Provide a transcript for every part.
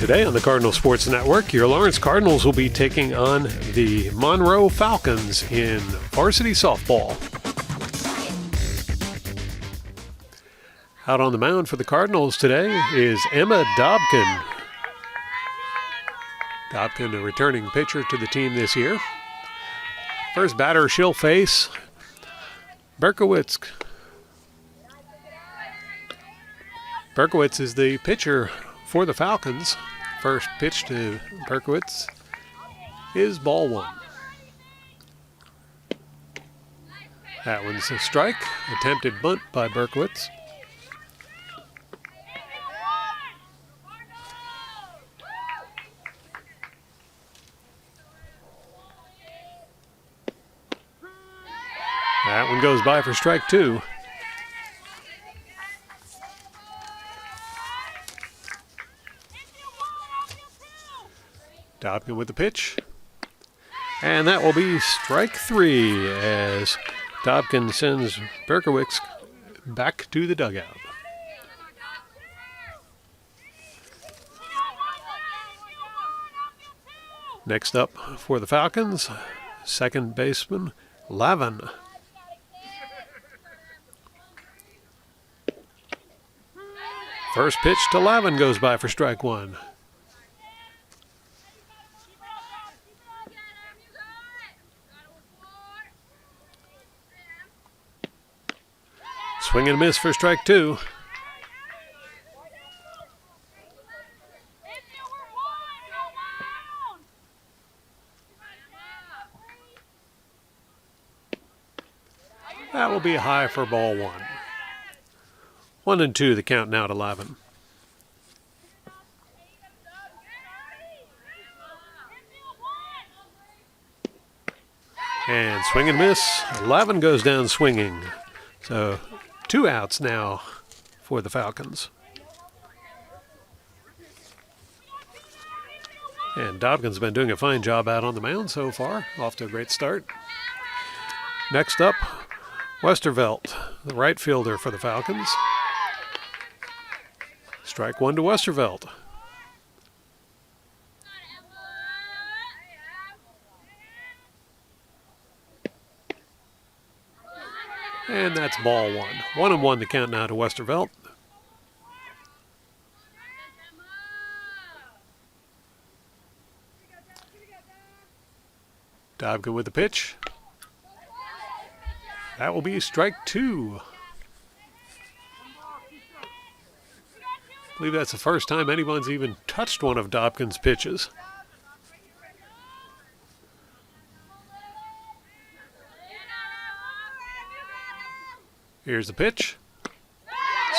Today on the Cardinal Sports Network, your Lawrence Cardinals will be taking on the Monroe Falcons in varsity softball. Out on the mound for the Cardinals today is Emma Dobkin. Dobkin, a returning pitcher to the team this year. First batter she'll face Berkowitz. Berkowitz is the pitcher for the Falcons. First pitch to Berkowitz is ball one. That one's a strike. Attempted bunt by Berkowitz. That one goes by for strike two. Dobkin with the pitch. And that will be strike three as Dobkin sends Berkowitz back to the dugout. Next up for the Falcons, second baseman Lavin. First pitch to Lavin goes by for strike one. Swing and miss for strike two. That will be high for ball one. 1-2, the count now to Lavin. And swing and miss. Lavin goes down swinging. So 2 outs now for the Falcons. And Dobkin's been doing a fine job out on the mound so far. Off to a great start. Next up, Westervelt, the right fielder for the Falcons. Strike one to Westervelt. And that's ball one. 1-1 the count now to Westervelt. Dobkin with the pitch. That will be strike two. I believe that's the first time anyone's even touched one of Dobkin's pitches. Here's the pitch.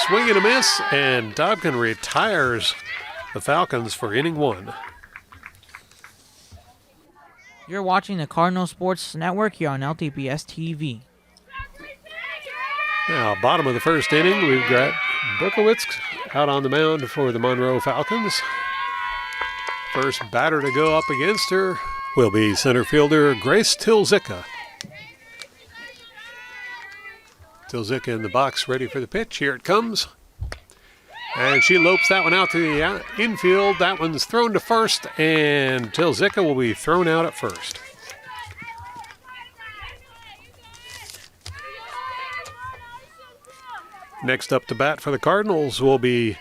Swing and a miss, and Dobkin retires the Falcons for inning one. You're watching the Cardinal Sports Network here on LTPS TV. Now, bottom of the first inning, we've got Berkowitz out on the mound for the Monroe Falcons. First batter to go up against her will be center fielder Grace Tilzicka. Tilzicka in the box, ready for the pitch. Here it comes. And she lopes that one out to the infield. That one's thrown to first, and Tilzicka will be thrown out at first. Next up to bat for the Cardinals will be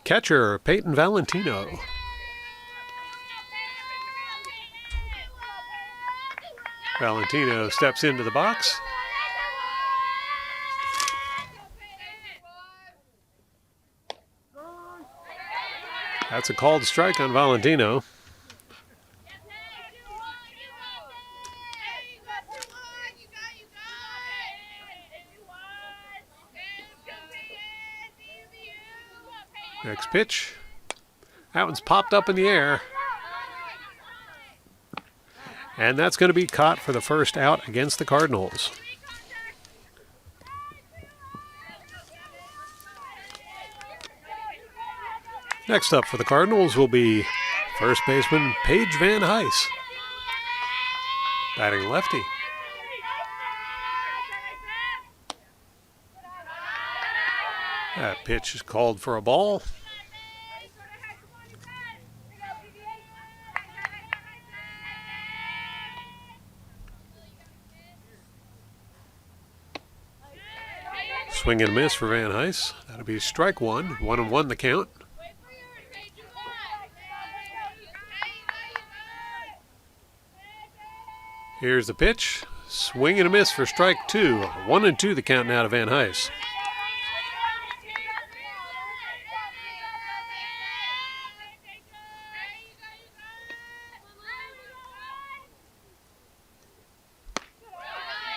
catcher Peyton Valentino. Valentino steps into the box. That's a called strike on Valentino. Next pitch. That one's popped up in the air. And that's going to be caught for the first out against the Cardinals. Next up for the Cardinals will be first baseman Paige Van Heis, batting lefty. That pitch is called for a ball. Swing and a miss for Van Heis. That'll be strike one. 1-1 the count. Here's the pitch. Swing and a miss for strike two. 1-2 the count now to Van Heis.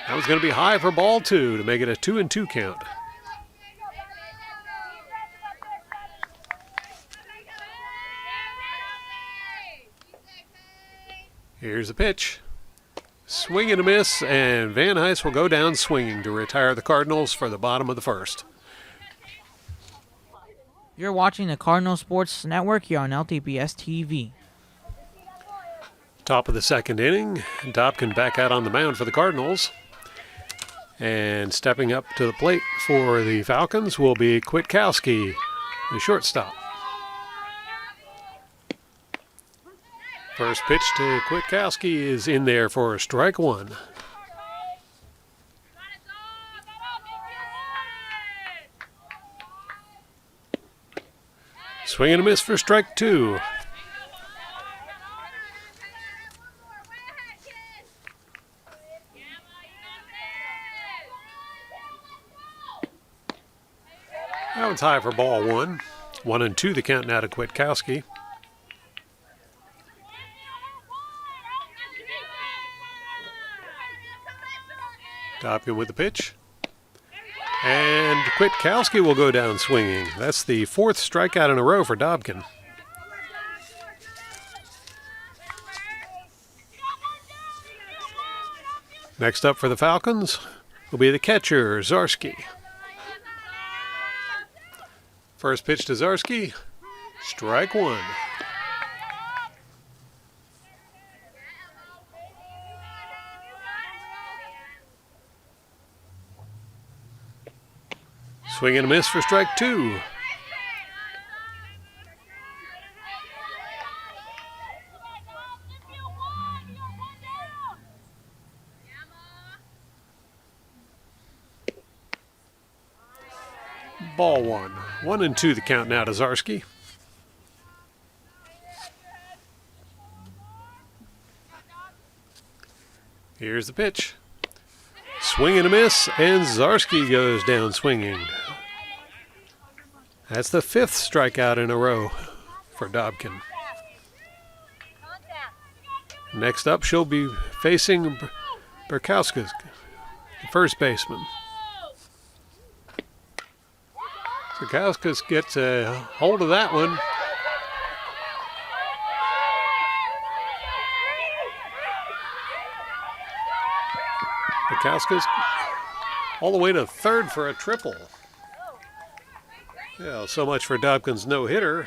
That was going to be high for ball two to make it a 2-2 count. Here's the pitch. Swing and a miss, and Van Heis will go down swinging to retire the Cardinals for the bottom of the first. You're watching the Cardinal Sports Network here on LTPS TV. Top of the second inning, Dobkin back out on the mound for the Cardinals. And stepping up to the plate for the Falcons will be Kwiatkowski, the shortstop. First pitch to Kwiatkowski is in there for strike one. Swing and a miss for strike two. That one's high for ball one. 1-2 the count now to Kwiatkowski. Dobkin with the pitch. And Kwiatkowski will go down swinging. That's the fourth strikeout in a row for Dobkin. Next up for the Falcons will be the catcher, Zarski. First pitch to Zarski, strike one. Swing and a miss for strike two. Ball one. 1-2 the count now to Zarski. Here's the pitch. Swing and a miss, and Zarski goes down swinging. That's the fifth strikeout in a row for Dobkin. Next up, she'll be facing Burkowskis, the first baseman. Burkowskis gets a hold of that one. Burkowskis all the way to third for a triple. Yeah, so much for Dobkin's no-hitter.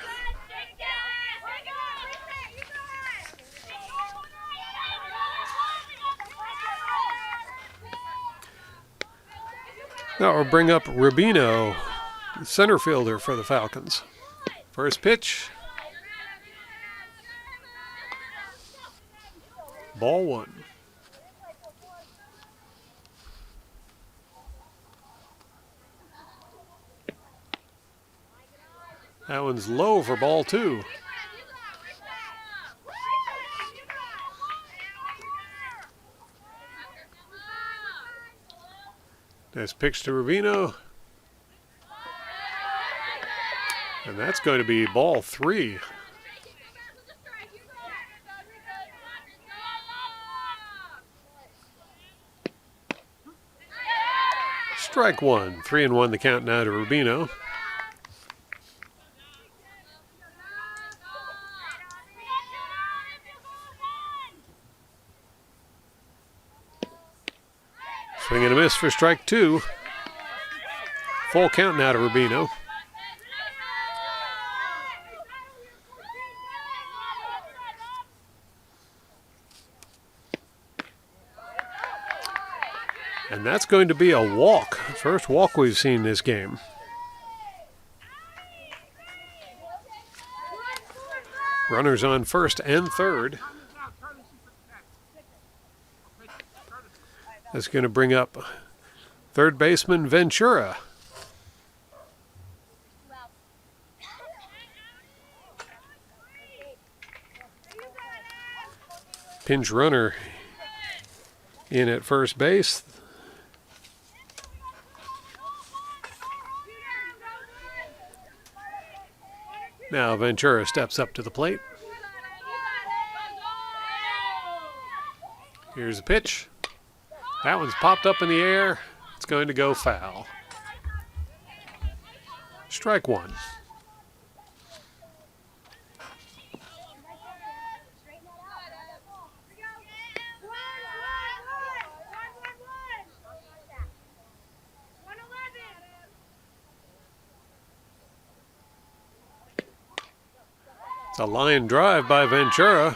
Now we'll bring up Rubino, center fielder for the Falcons. First pitch. Ball one. That one's low for ball two. Nice pitch to Rubino. And that's going to be ball three. Strike one. 3-1 the count now to Rubino. Swing and a miss for strike two. Full count now to Rubino. And that's going to be a walk. First walk we've seen this game. Runners on first and third. That's going to bring up third baseman Ventura. Pinch runner in at first base. Now Ventura steps up to the plate. Here's the pitch. That one's popped up in the air. It's going to go foul. Strike one. It's a line drive by Ventura.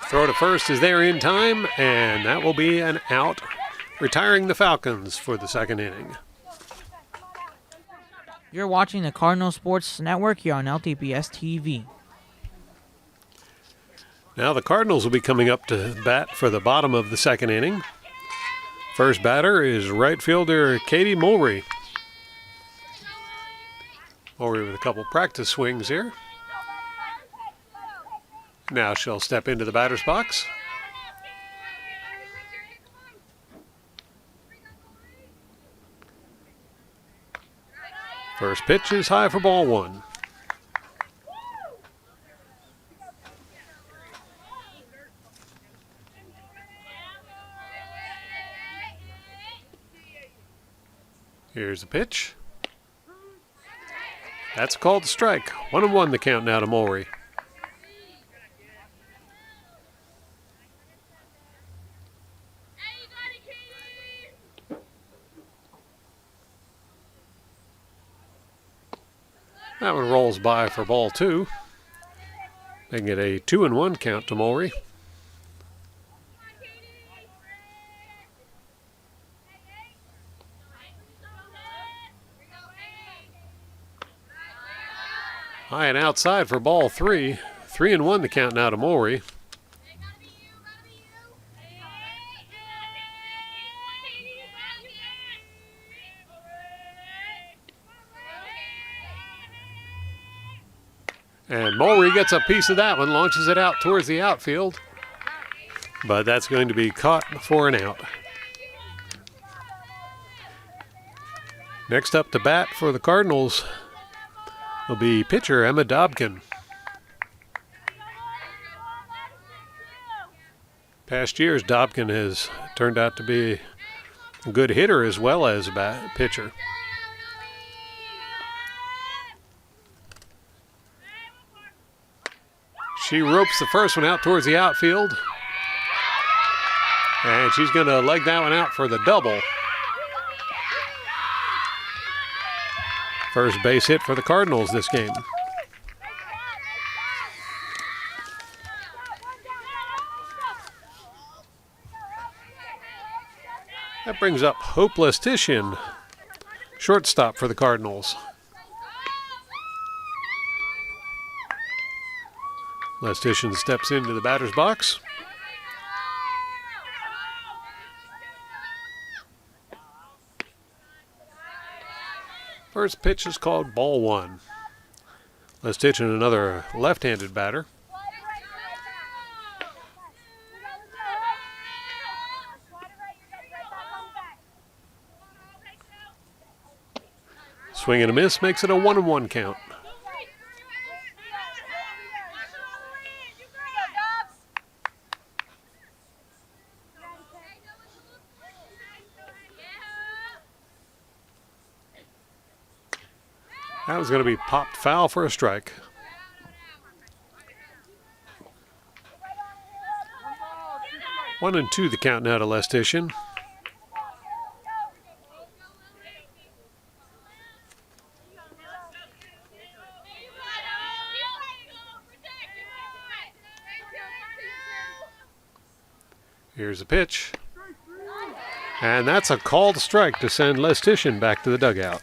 Throw to first is there in time, and that will be an out, retiring the Falcons for the second inning. You're watching the Cardinal Sports Network here on LTPS TV. Now the Cardinals will be coming up to bat for the bottom of the second inning. First batter is right fielder Katie Mulry. Mulry with a couple practice swings here. Now she'll step into the batter's box. First pitch is high for ball one. Here's the pitch. That's called a strike. 1-1 the count now to Mulry. That one rolls by for ball two, making it a 2-1 count to Mulry. High and outside for ball three. 3-1 the count now to Mulry. And Mulry gets a piece of that one, launches it out towards the outfield. But that's going to be caught for an out. Next up to bat for the Cardinals will be pitcher Emma Dobkin. Past years, Dobkin has turned out to be a good hitter as well as a pitcher. She ropes the first one out towards the outfield. And she's going to leg that one out for the double. First base hit for the Cardinals this game. That brings up Hope Lestitian, shortstop for the Cardinals. Lestitian steps into the batter's box. First pitch is called ball one. Lestitian, another left-handed batter. Swing and a miss makes it a 1-1 count. That was going to be popped foul for a strike. One and two the count now to Lestitian. Here's the pitch. And that's a called strike to send Lestitian back to the dugout.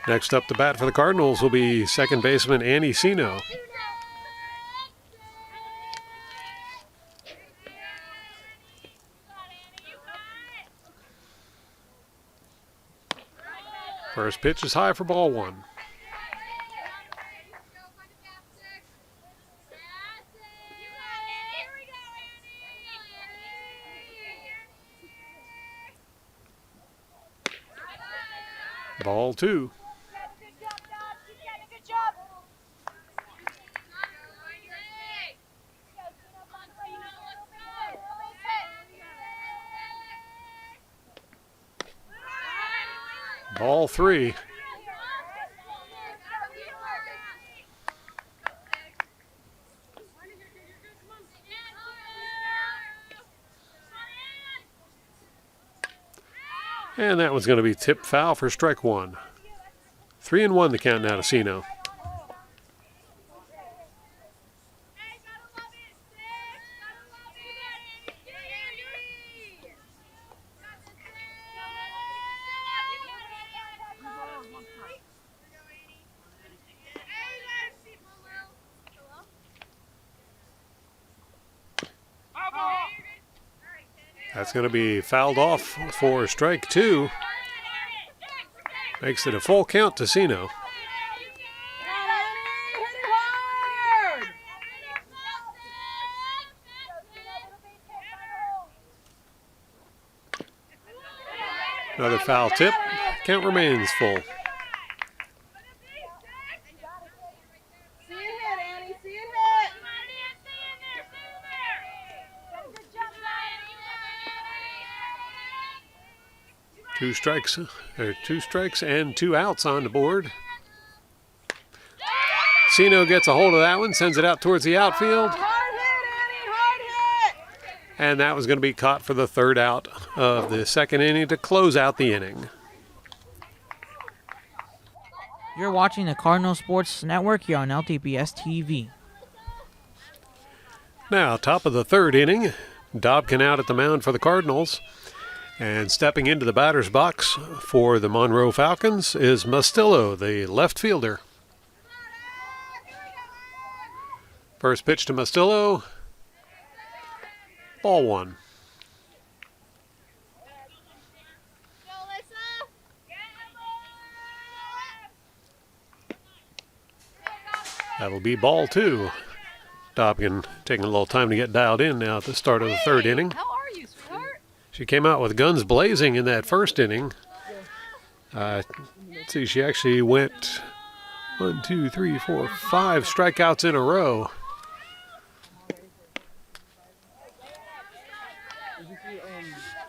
Next up to bat for the Cardinals will be second baseman Annie Sino. First pitch is high for ball one. Ball two. Ball three. And that one's going to be tipped foul for strike one. 3-1 the count now to Sino. That's going to be fouled off for strike two. Makes it a full count to Sino. Another foul tip. Count remains full. Two strikes and 2 outs on the board. Sino gets a hold of that one, sends it out towards the outfield. And that was going to be caught for the third out of the second inning to close out the inning. You're watching the Cardinal Sports Network here on LTPS TV. Now, top of the third inning, Dobkin out at the mound for the Cardinals. And stepping into the batter's box for the Monroe Falcons is Mustillo, the left fielder. First pitch to Mustillo. Ball one. That'll be ball two. Dobkin taking a little time to get dialed in now at the start of the third inning. How are you, sweetheart? She came out with guns blazing in that first inning. Let's see, she actually went 5 strikeouts in a row.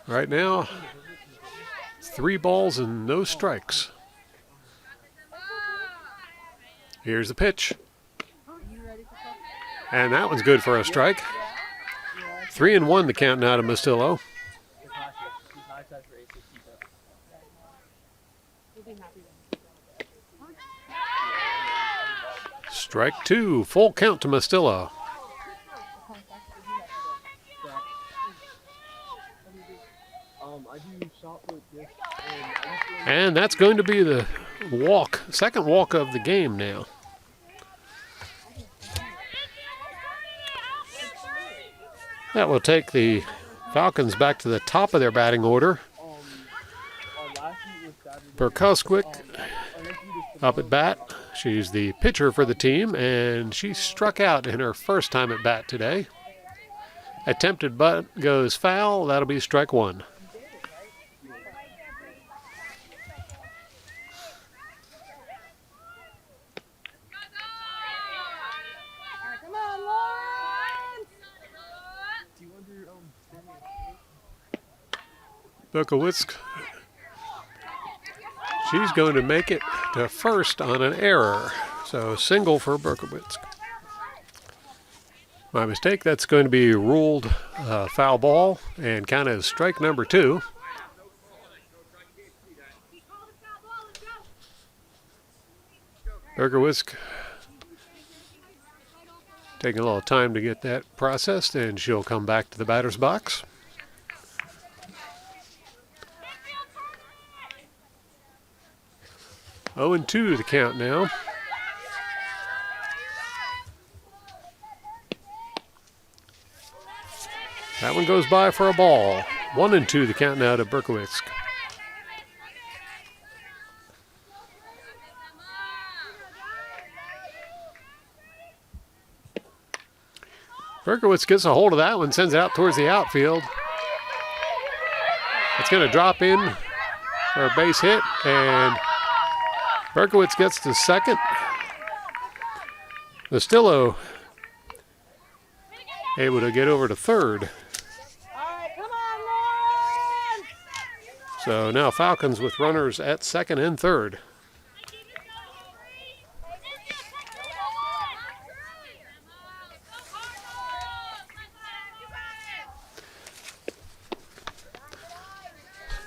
Right now, 3 balls and no strikes. Here's the pitch. And that one's good for a strike. 3-1 the count now to Mustillo. Strike two, full count to Mustillo. And that's going to be the walk, second walk of the game now. That will take the Falcons back to the top of their batting order. Perkowskick up at bat. She's the pitcher for the team, and she struck out in her first time at bat today. Attempted butt goes foul. That'll be strike one. Bukowitzk. She's going to make it to first on an error. So single for Bukowitzk. My mistake, that's going to be ruled foul ball and count as strike number 2. Berkowitz Taking a little time to get that processed, and she'll come back to the batter's box. Oh, and 2 the count now. That one goes by for a ball. 1 and 2 the count now to Berkowitz. Berkowitz gets a hold of that one, sends it out towards the outfield. It's going to drop in for a base hit, and Berkowitz gets to second. Mastillo able to get over to third. So now Falcons with runners at second and third.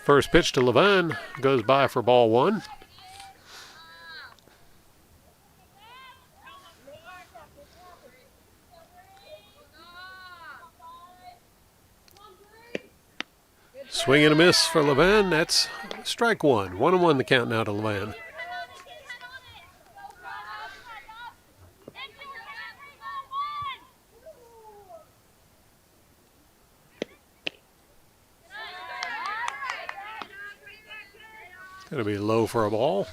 First pitch to Levin goes by for ball 1. Swing and a miss for Levin. That's strike 1. 1-1 the count now to Levin. Going to be low for a ball.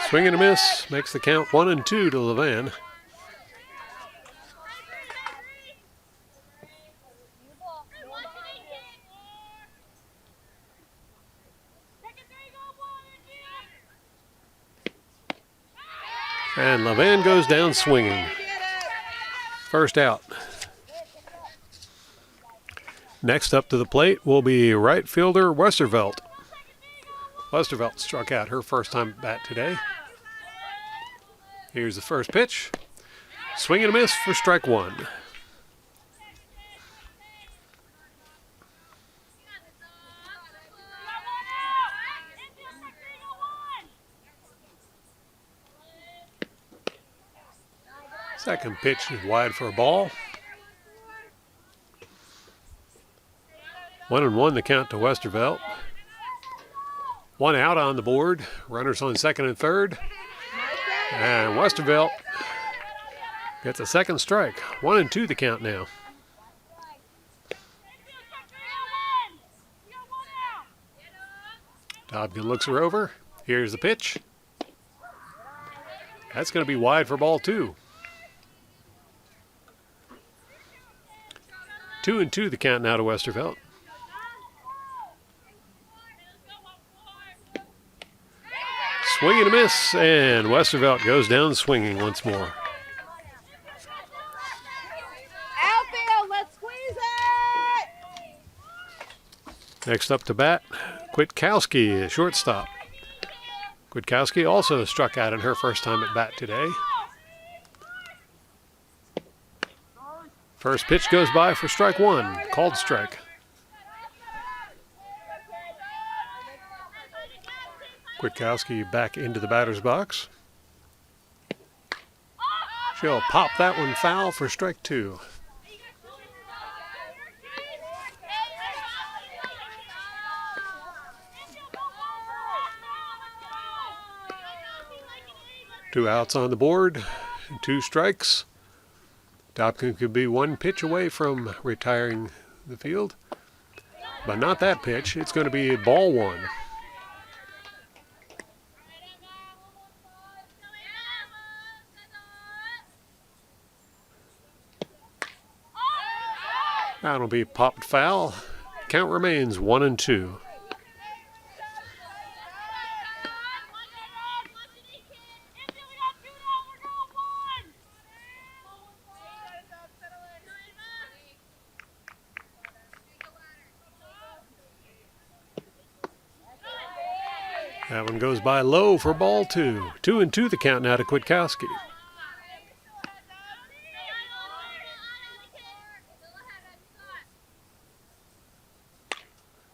Swing and a miss makes the count 1 and 2 to Levin. And Levin goes down swinging. First out. Next up to the plate will be right fielder Westervelt. Westervelt struck out her first time at bat today. Here's the first pitch. Swing and a miss for strike 1. Second pitch is wide for a ball. 1-1 the count to Westervelt. 1 out on the board. Runners on second and third. And Westervelt gets a second strike. 1 and 2 the count now. Dobkin looks her over. Here's the pitch. That's going to be wide for ball 2. 2 and 2 the count now to Westervelt. Swing and a miss, and Westervelt goes down swinging once more. Outfield, let's squeeze it! Next up to bat, Kwiatkowski, shortstop. Kwiatkowski also struck out in her first time at bat today. First pitch goes by for strike 1, called strike. Kwiatkowski back into the batter's box. She'll pop that one foul for strike 2. Two outs on the board, 2 strikes. Dobkin could be 1 pitch away from retiring the field, but not that pitch. It's going to be ball 1. That'll be popped foul. Count remains 1 and 2. That one goes by low for ball 2. 2 and 2 the count now to Kwiatkowski.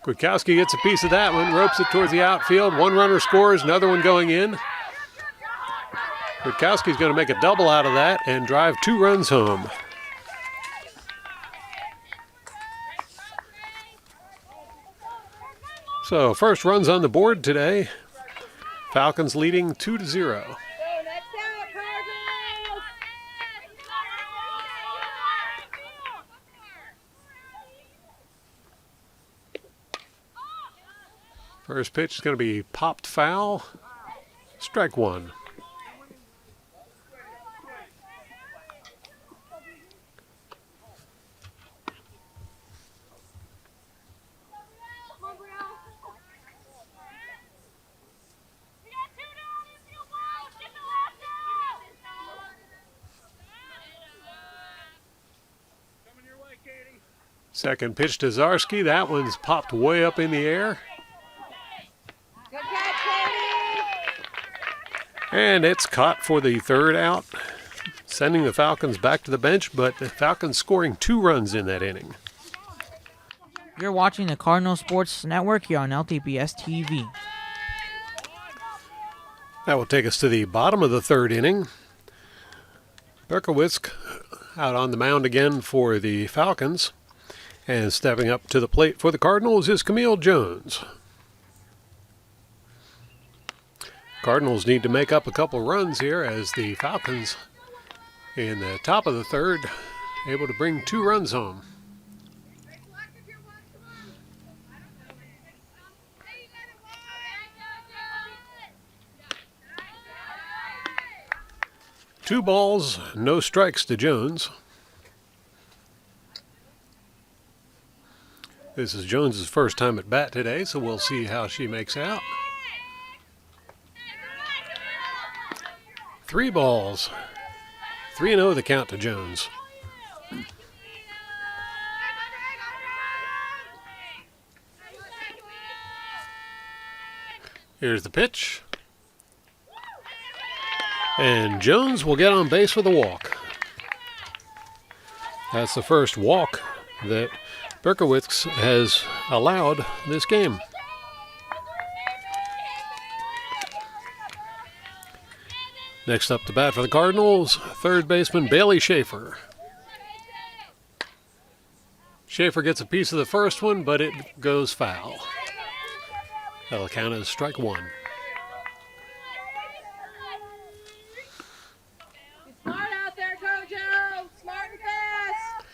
Kwiatkowski gets a piece of that one, ropes it towards the outfield. One runner scores, another one going in. Kwiatkowski's going to make a double out of that and drive 2 runs home. So first runs on the board today. Falcons leading 2-0. First pitch is going to be popped foul. Strike 1. Second pitch to Zarski. That one's popped way up in the air. Good catch, Katie. And it's caught for the 3rd out, sending the Falcons back to the bench, but the Falcons scoring 2 runs in that inning. You're watching the Cardinal Sports Network here on LTBS TV. That will take us to the bottom of the 3rd inning. Berkowitz out on the mound again for the Falcons. And stepping up to the plate for the Cardinals is Camille Jones. Cardinals need to make up a couple runs here as the Falcons in the top of the 3rd able to bring 2 runs home. Two balls, no strikes to Jones. This is Jones's first time at bat today, so we'll see how she makes out. 3 balls. 3-0 the count to Jones. Here's the pitch. And Jones will get on base with a walk. That's the first walk that Berkowitz has allowed this game. Next up to bat for the Cardinals, 3rd baseman Bailey Schaefer. Schaefer gets a piece of the first one, but it goes foul. That'll count as strike 1. Smart out there, Kojo. Smart and fast.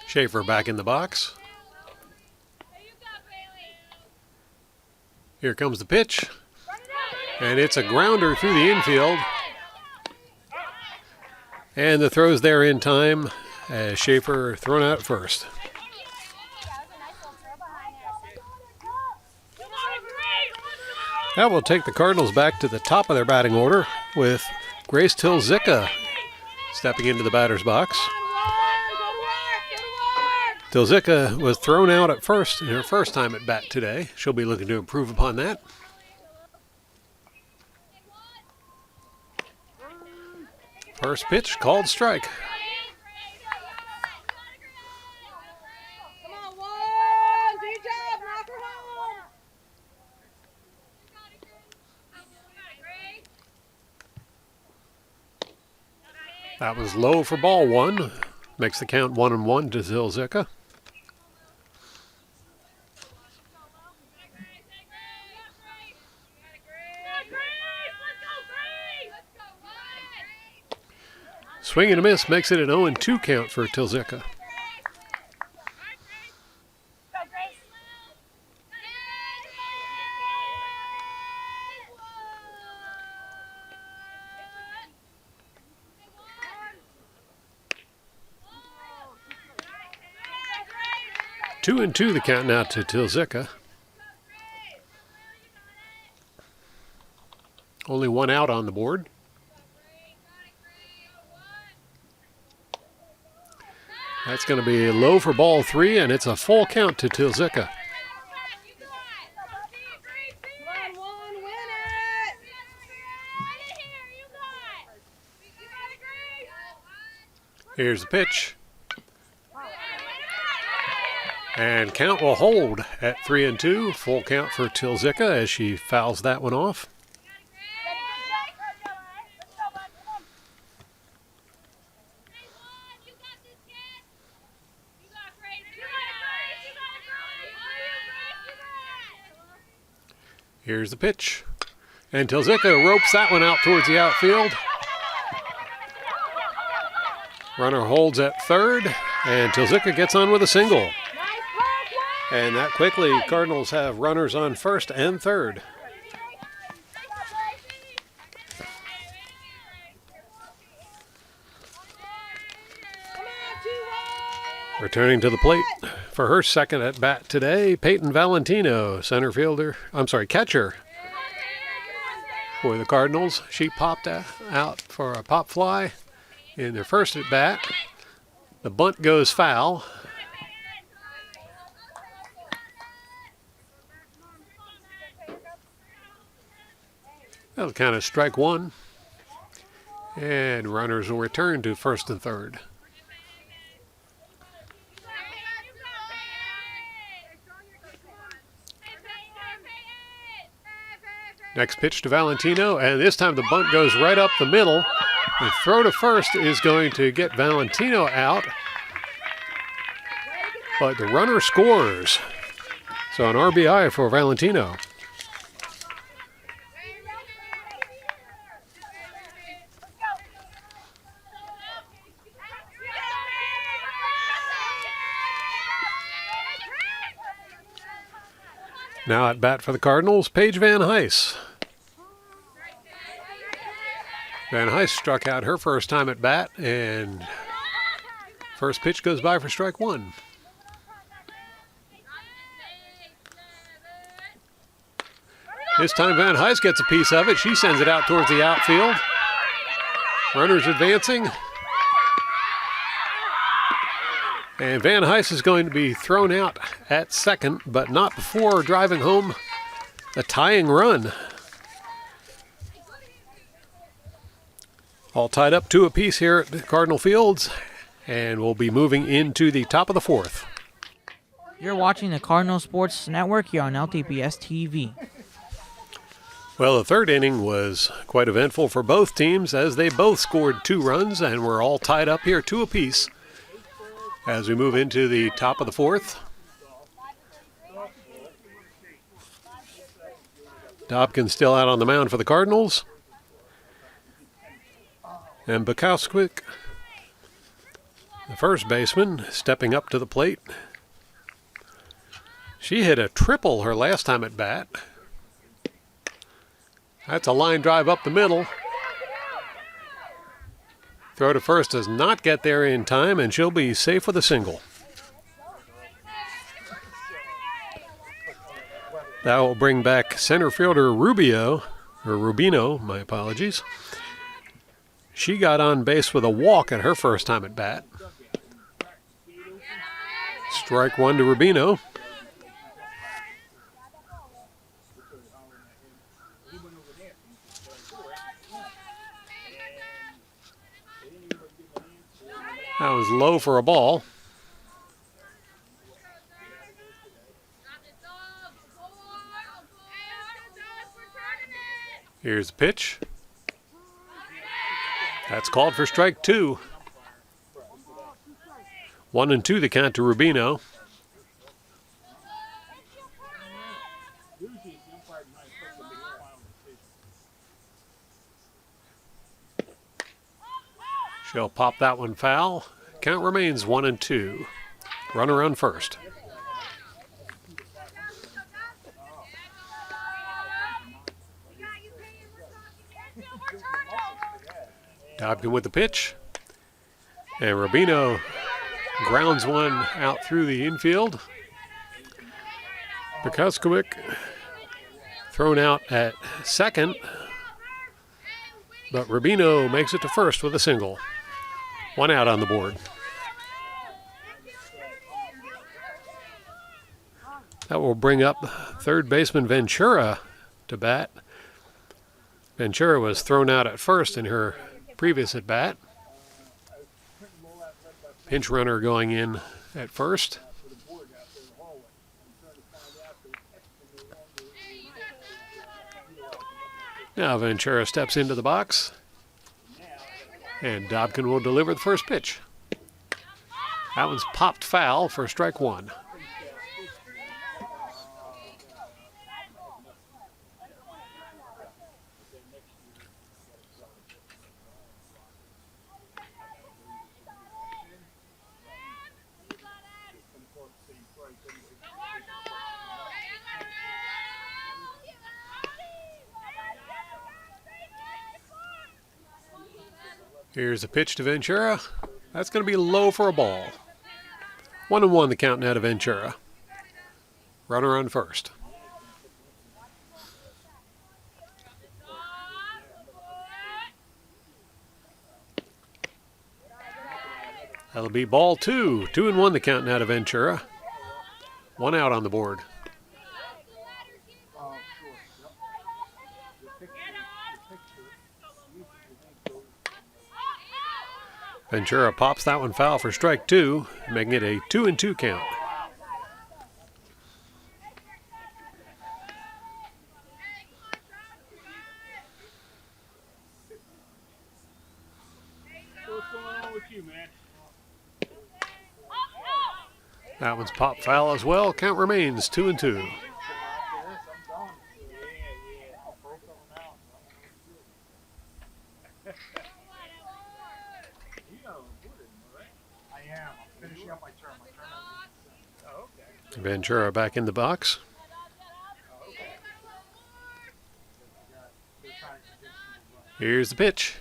Schaefer back in the box. Here comes the pitch. And it's a grounder through the infield. And the throw's there in time as Schaefer thrown out at first. That will take the Cardinals back to the top of their batting order with Grace Tilzicka stepping into the batter's box. Tilzicka was thrown out at first in her first time at bat today. She'll be looking to improve upon that. First pitch called strike. Come on, one. Do your job. Knock her home. That was low for ball 1. Makes the count 1-1 to Tilzicka. Swing and a miss makes it an 0-2 count for Tilzicka. Two and 2 the count now to Tilzicka. Only 1 out on the board. That's going to be low for ball 3, and it's a full count to Tilzicka. Here's the pitch. And count will hold at 3-2. Full count for Tilzika as she fouls that one off. Here's the pitch. And Tilzika ropes that one out towards the outfield. Runner holds at third, and Tilzika gets on with a single. And that quickly, Cardinals have runners on first and third. Returning to the plate for her second at bat today, Peyton Valentino, catcher for the Cardinals. She popped out for a pop fly in their first at bat. The bunt goes foul. That'll count as strike one. And runners will return to first and third. Next pitch to Valentino, and this time the bunt goes right up the middle. The throw to first is going to get Valentino out, but the runner scores. So an RBI for Valentino. Now at bat for the Cardinals, Paige Van Heis. Van Heis struck out her first time at bat, and first pitch goes by for strike one. This time Van Heis gets a piece of it. She sends it out towards the outfield. Runners advancing. And Van Heis is going to be thrown out at second, but not before driving home a tying run. All tied up 2 apiece here at Cardinal Fields, and we'll be moving into the top of the fourth. You're watching the Cardinal Sports Network here on LTPS TV. Well, the third inning was quite eventful for both teams as they both scored 2 runs, and we're all tied up here 2 apiece as we move into the top of the fourth. Dobkin's still out on the mound for the Cardinals. And Bukowskick, the first baseman, stepping up to the plate. She hit a triple her last time at bat. That's a line drive up the middle. Throw to first does not get there in time, and she'll be safe with a single. That will bring back center fielder Rubino, my apologies. She got on base with a walk at her first time at bat. Strike one to Rubino. That was low for a ball. Here's the pitch. That's called for strike 2. 1-2 the count to Rubino. She'll pop that one foul. Count remains 1-2. Runner on first. Dobkin with the pitch. And Rubino grounds one out through the infield. Bukowskick thrown out at second. But Rubino makes it to first with a single. 1 out on the board. That will bring up third baseman Ventura to bat. Ventura was thrown out at first in her previous at bat. Pinch runner going in at first. Now Ventura steps into the box, and Dobkin will deliver the first pitch. That one's popped foul for strike one. Here's a pitch to Ventura. That's going to be low for a ball. 1-1 the count now to Ventura. Runner on first. That'll be ball two. 2-1 the count now to Ventura. 1 out on the board. Ventura pops that one foul for strike two, making it a 2-2 count. That one's popped foul as well. Count remains 2-2. Ventura back in the box. Here's the pitch.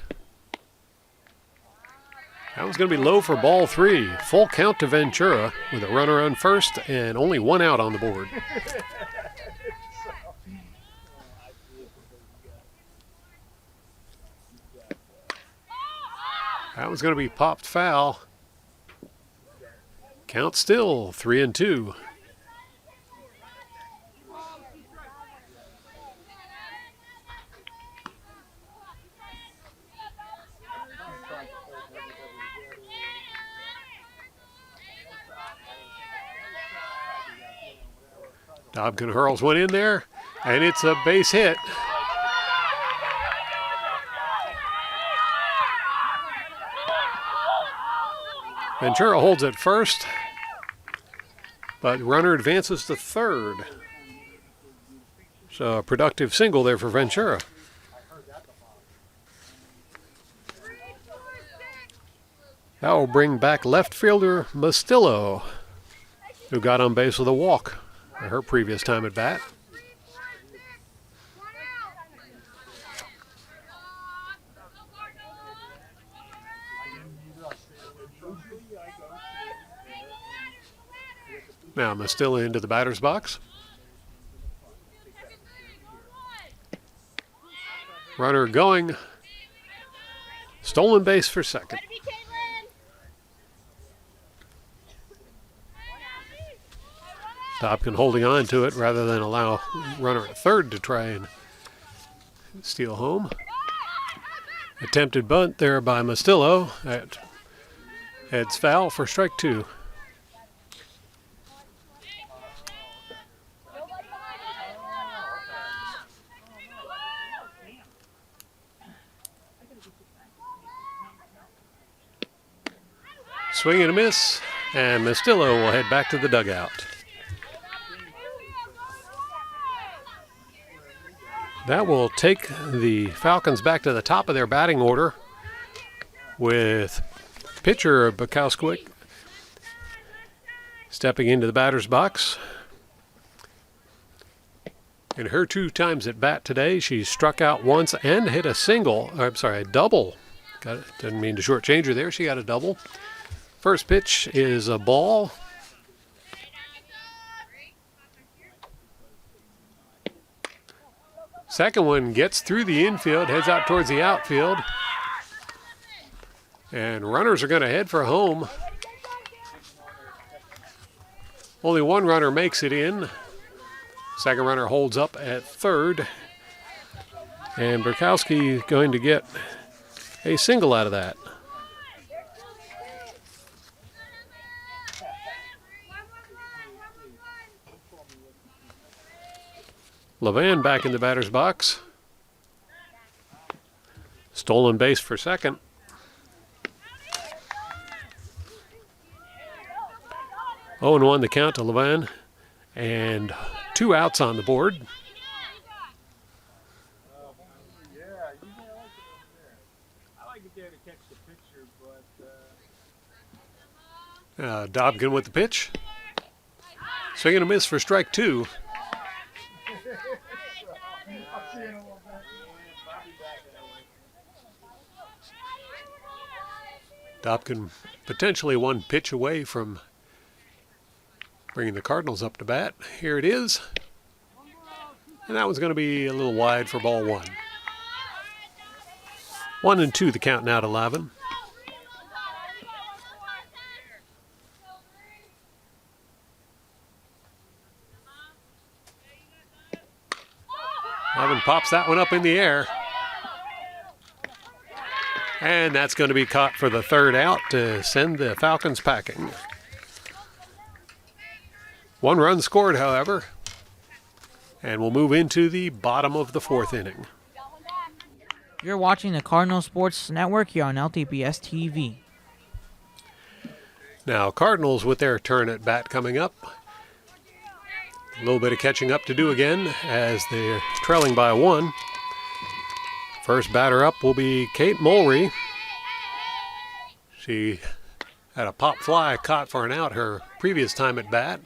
That one's going to be low for ball three. Full count to Ventura with a runner on first and only 1 out on the board. That one's going to be popped foul. Count still 3-2. Dobkin hurls one in there, and it's a base hit. Ventura holds it first, but runner advances to third. So a productive single there for Ventura. That will bring back left fielder Mastillo, who got on base with a walk her previous time at bat. Now Mastillo into the batter's box. Runner going. Stolen base for second. Dobkin holding on to it rather than allow runner at third to try and steal home. Attempted bunt there by Mastillo. That heads foul for strike two. Swing and a miss, and Mastillo will head back to the dugout. That will take the Falcons back to the top of their batting order with pitcher Bukowskiewicz stepping into the batter's box. In her 2 times at bat today, she struck out once and hit a double. Didn't mean to shortchange her there. She got a double. First pitch is a ball. Second one gets through the infield, heads out towards the outfield. And runners are going to head for home. Only one runner makes it in. Second runner holds up at third. And Burkowski going to get a single out of that. Levan back in the batter's box. Stolen base for second. Oh, and 1 the count to Levan. And 2 outs on the board. Dobkin with the pitch. Swing and a miss for strike 2. Dobkin potentially 1 pitch away from bringing the Cardinals up to bat. Here it is. And that one's going to be a little wide for ball 1. 1-2 the count now to Lavin. Lavin pops that one up in the air. And that's going to be caught for the 3rd out to send the Falcons packing. 1 run scored, however. And we'll move into the bottom of the 4th inning. You're watching the Cardinal Sports Network here on LTPS TV. Now, Cardinals with their turn at bat coming up. A little bit of catching up to do again as they're trailing by 1. First batter up will be Kate Mulry. She had a pop fly caught for an out her previous time at bat.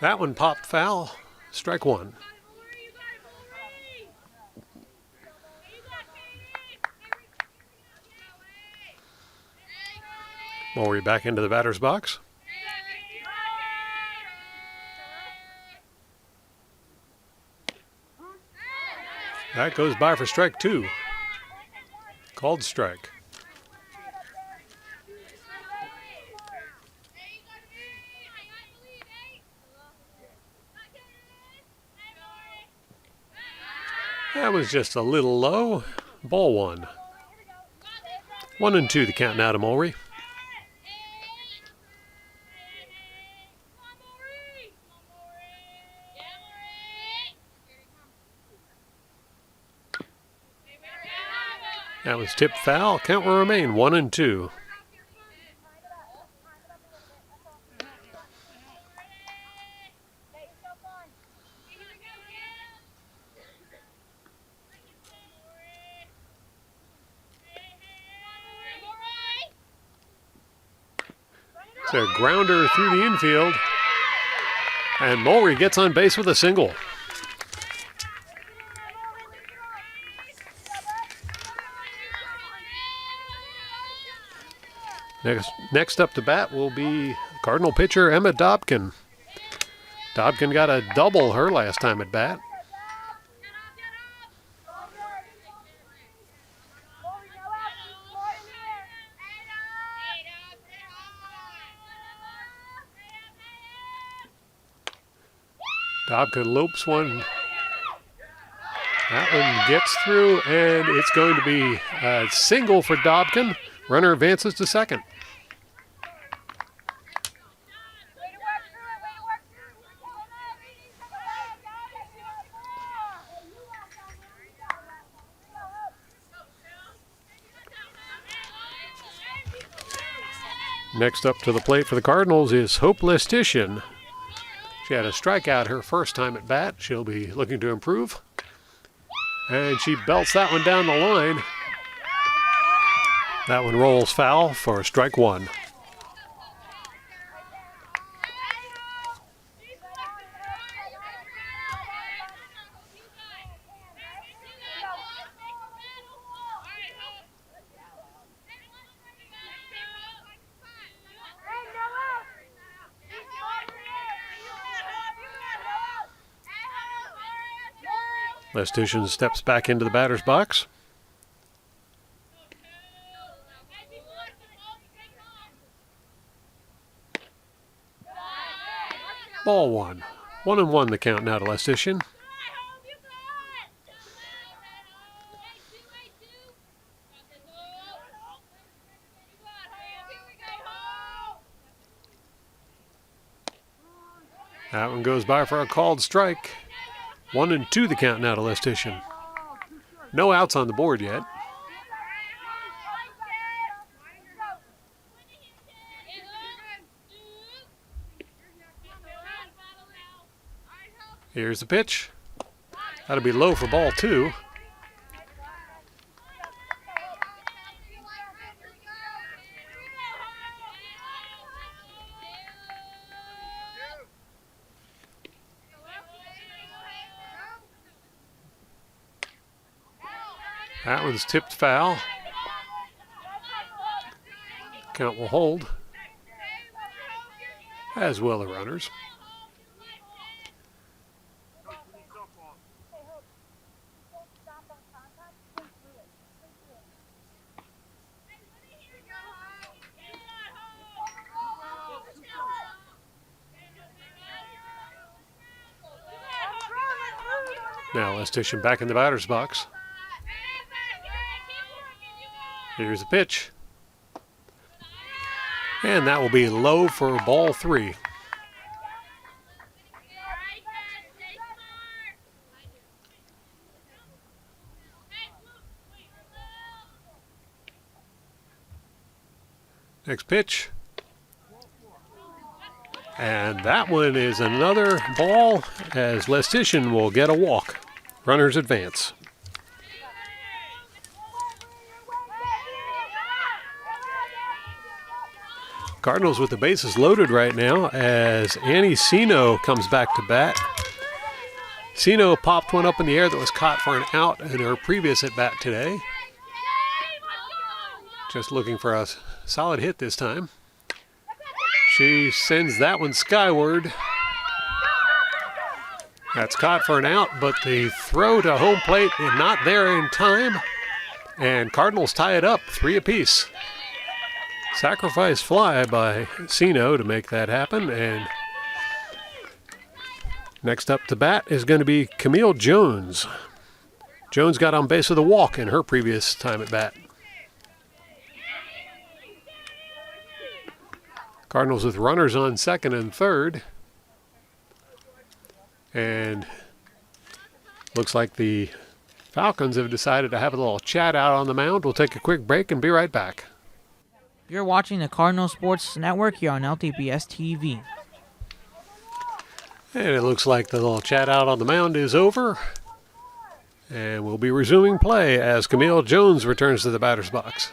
That one popped foul. Strike 1. Mulry back into the batter's box. That goes by for strike 2. Called strike. That was just a little low. Ball 1. 1-2 the count now to Mulry. That was tipped foul. Count will remain 1-2. It's a grounder through the infield. And Mulry gets on base with a single. Next up to bat will be Cardinal pitcher Emma Dobkin. Dobkin got a double her last time at bat. Dobkin lopes one. That one gets through, and it's going to be a single for Dobkin. Runner advances to second. Next up to the plate for the Cardinals is Hope Lestitian. She had a strikeout her first time at bat. She'll be looking to improve. And she belts that one down the line. That one rolls foul for strike 1. Lestitian steps back into the batter's box. Ball 1. 1-1 the count now to Lestitian. That one goes by for a called strike. 1-2 the count now to Lestitian. No outs on the board yet. Here's the pitch. That'll be low for ball 2. That one's tipped foul. Count will hold, as will the runners. Now Lestitian back in the batter's box. Here's the pitch. And that will be low for ball 3. Next pitch. And that one is another ball, as Lestitian will get a walk. Runners advance. Cardinals with the bases loaded right now as Annie Sino comes back to bat. Sino popped one up in the air that was caught for an out in her previous at bat today. Just looking for a solid hit this time. She sends that one skyward. That's caught for an out, but the throw to home plate is not there in time. And Cardinals tie it up 3 apiece. Sacrifice fly by Sino to make that happen. And next up to bat is going to be Camille Jones. Jones got on base with a walk in her previous time at bat. Cardinals with runners on second and third. And looks like the Falcons have decided to have a little chat out on the mound. We'll take a quick break and be right back. You're watching the Cardinal Sports Network here on LTPS TV. And it looks like the little chat out on the mound is over. And we'll be resuming play as Camille Jones returns to the batter's box.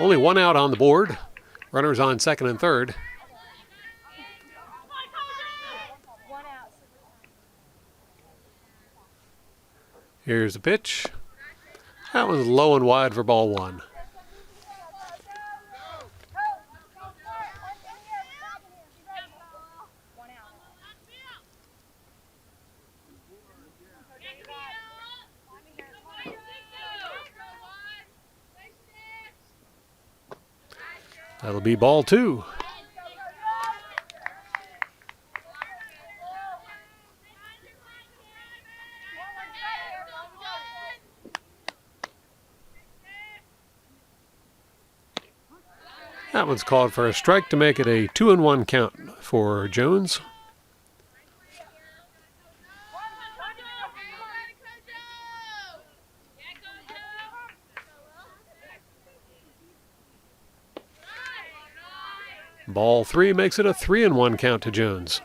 Only 1 out on the board. Runners on second and third. Here's the pitch. That one's low and wide for ball 1. That'll be ball 2. That one's called for a strike to make it a 2-1 count for Jones. Ball 3 makes it a 3-1 count to Jones.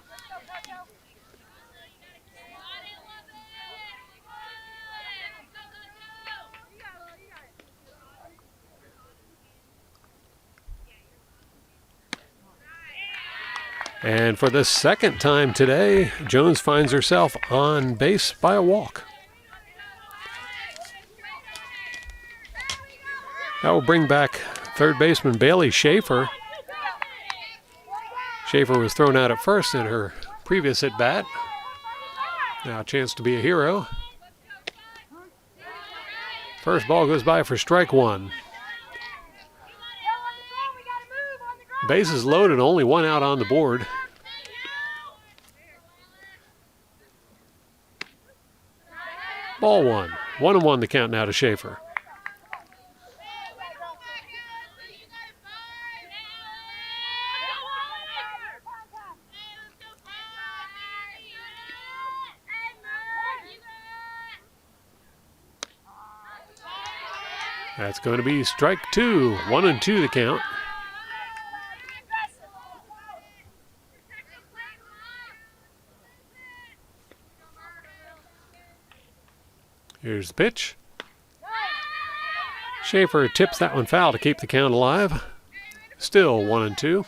And for the second time today, Jones finds herself on base by a walk. That will bring back third baseman Bailey Schaefer. Schaefer was thrown out at first in her previous at-bat. Now a chance to be a hero. First ball goes by for strike 1. Bases loaded, only 1 out on the board. Ball 1. 1-1 the count now to Schaefer. That's going to be strike 2. 1-2 the count. Here's the pitch. Schaefer tips that one foul to keep the count alive. Still 1-2.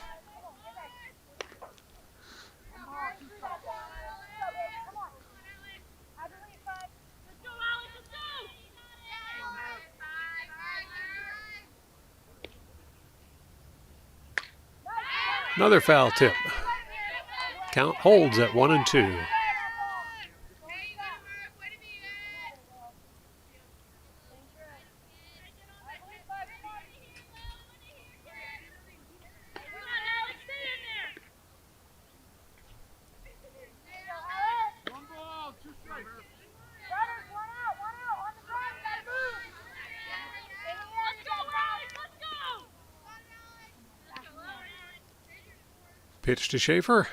Another foul tip. Count holds at 1-2. Pitch to Schaefer.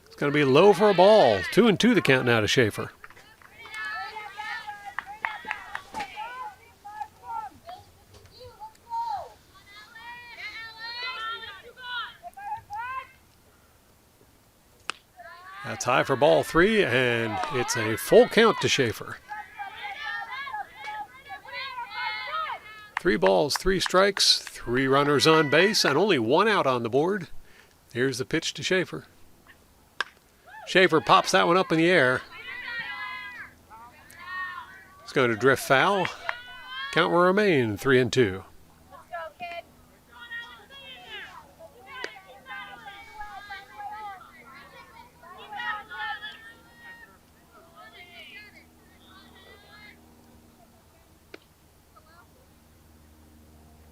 It's going to be low for a ball. 2-2 the count now to Schaefer. That's high for ball 3, and it's a full count to Schaefer. 3 balls, 3 strikes, 3 runners on base, and only 1 out on the board. Here's the pitch to Schaefer. Schaefer pops that one up in the air. It's going to drift foul. Count will remain 3-2.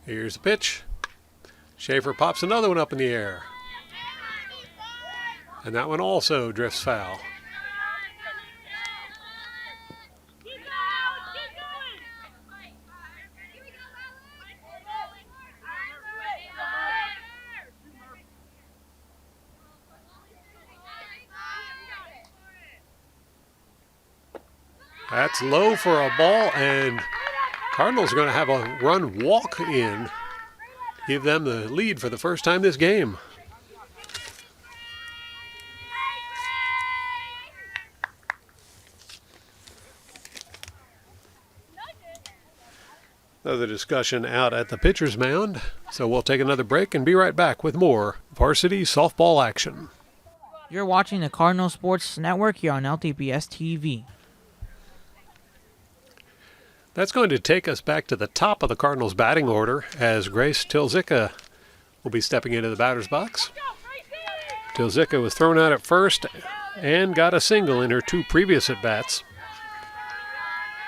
Here's the pitch. Schaefer pops another one up in the air. And that one also drifts foul. That's low for a ball, and Cardinals are going to have a run walk in. Give them the lead for the first time this game. Another discussion out at the pitcher's mound. So we'll take another break and be right back with more varsity softball action. You're watching the Cardinal Sports Network here on LTPS TV. That's going to take us back to the top of the Cardinals batting order as Grace Tilzicka will be stepping into the batter's box. Tilzicka was thrown out at first and got a single in her 2 previous at-bats.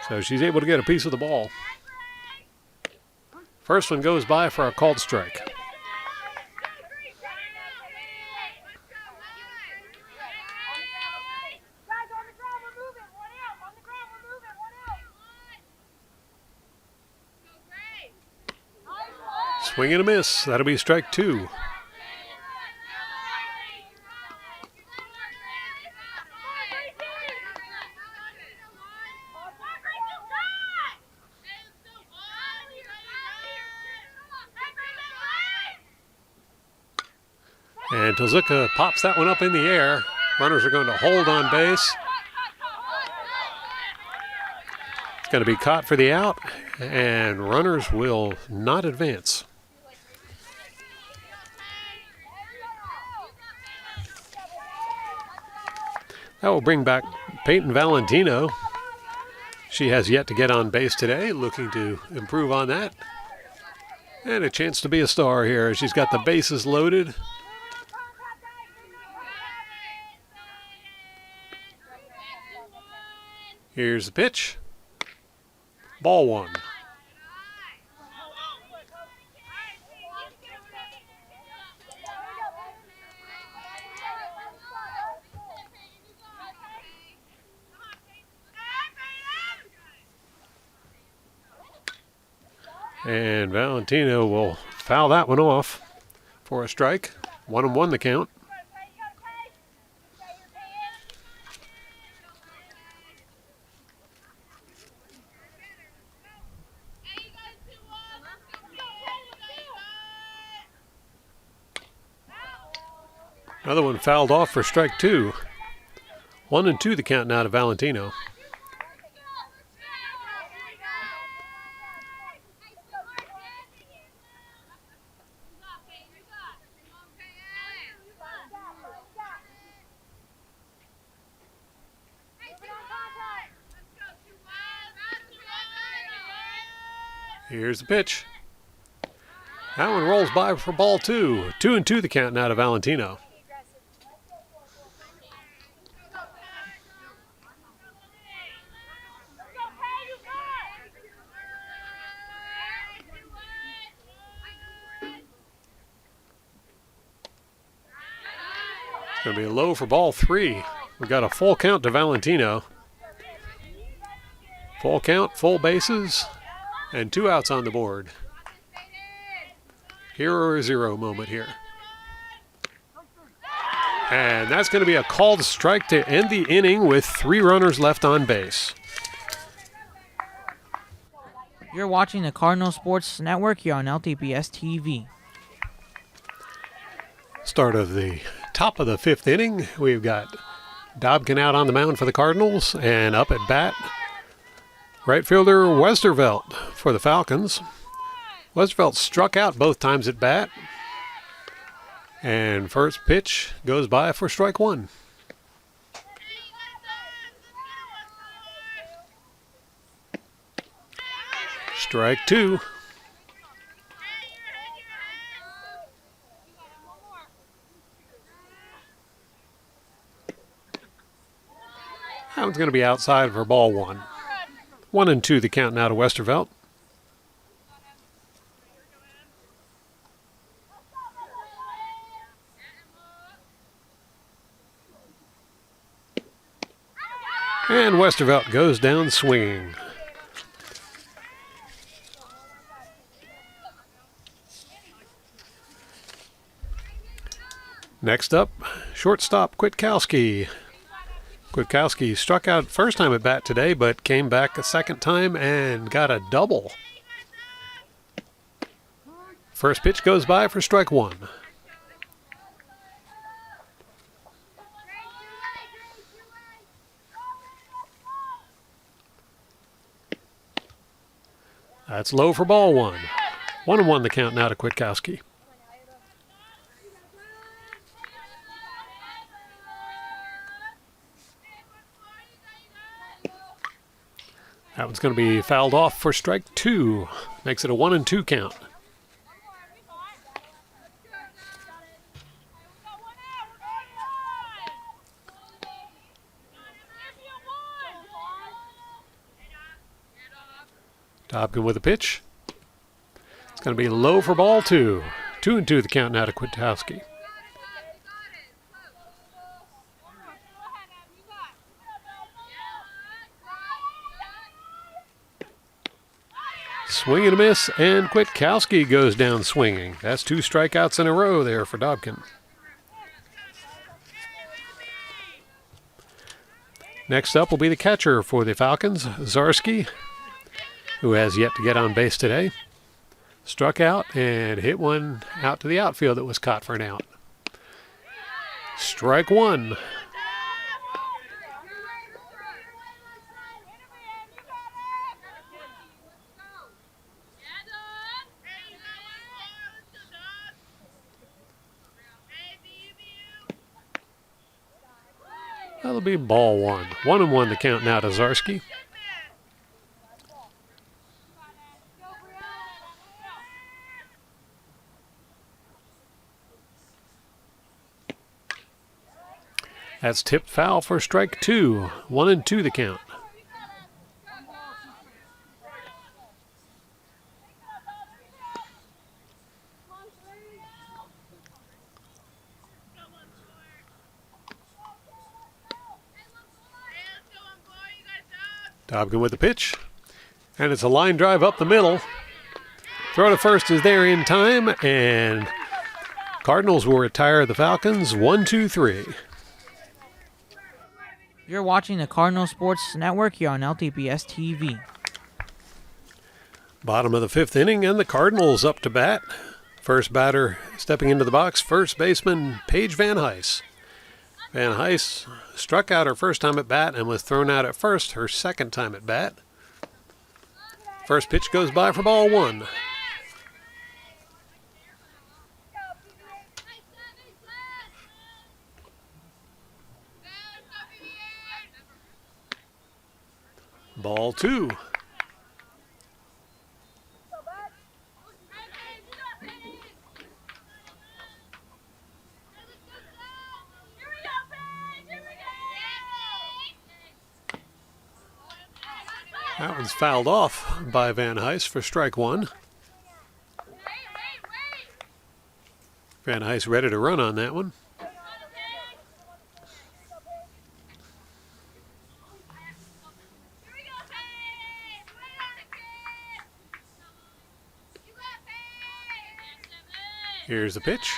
So she's able to get a piece of the ball. First one goes by for a called strike. Swing and a miss. That'll be strike 2. And Tilzicka pops that one up in the air. Runners are going to hold on base. It's going to be caught for the out, and runners will not advance. That will bring back Peyton Valentino. She has yet to get on base today, looking to improve on that. And a chance to be a star here. She's got the bases loaded. Here's the pitch. Ball 1. And Valentino will foul that one off for a strike. 1-1 the count. Another one fouled off for strike 2. 1-2 the count now to Valentino. Here's the pitch. That one rolls by for ball 2. 2-2 the count now to Valentino. It's going to be low for ball 3. We got a full count to Valentino. Full count, full bases, and 2 outs on the board. Hero or zero moment here. And that's going to be a called strike to end the inning with 3 runners left on base. You're watching the Cardinal Sports Network here on LTPS TV. Start of the top of the 5th inning. We've got Dobkin out on the mound for the Cardinals, and up at bat, right fielder Westervelt for the Falcons. Westervelt struck out both times at bat, and first pitch goes by for strike 1. Strike 2. That one's going to be outside for ball 1. 1-2 the count now to Westervelt. And Westervelt goes down swinging. Next up, shortstop Kwiatkowski. Kwiatkowski struck out first time at bat today, but came back a second time and got a double. First pitch goes by for strike 1. That's low for ball 1. 1-1 the count now to Kwiatkowski. That one's going to be fouled off for strike 2. Makes it a 1-2 count. Dobkin with a pitch. It's going to be low for ball 2. 2-2 the count now to Kwiatkowski. Swing and a miss, and Kwiatkowski goes down swinging. That's 2 strikeouts in a row there for Dobkin. Next up will be the catcher for the Falcons, Zarsky, who has yet to get on base today. Struck out and hit one out to the outfield that was caught for an out. Strike 1. That'll be ball 1. 1-1 the count now to Zarsky. That's tipped foul for strike 2. 1-2 the count. Dobkin with the pitch. And it's a line drive up the middle. Throw to first is there in time, and Cardinals will retire the Falcons 1-2-3. You're watching the Cardinal Sports Network here on LTPS TV. Bottom of the 5th inning, and the Cardinals up to bat. First batter stepping into the box, first baseman Paige Van Heis. Van Heis struck out her first time at bat and was thrown out at first her second time at bat. First pitch goes by for ball 1. Ball 2. was fouled off by Van Heist for strike one. Van Heist ready to run on that one. Here's the pitch.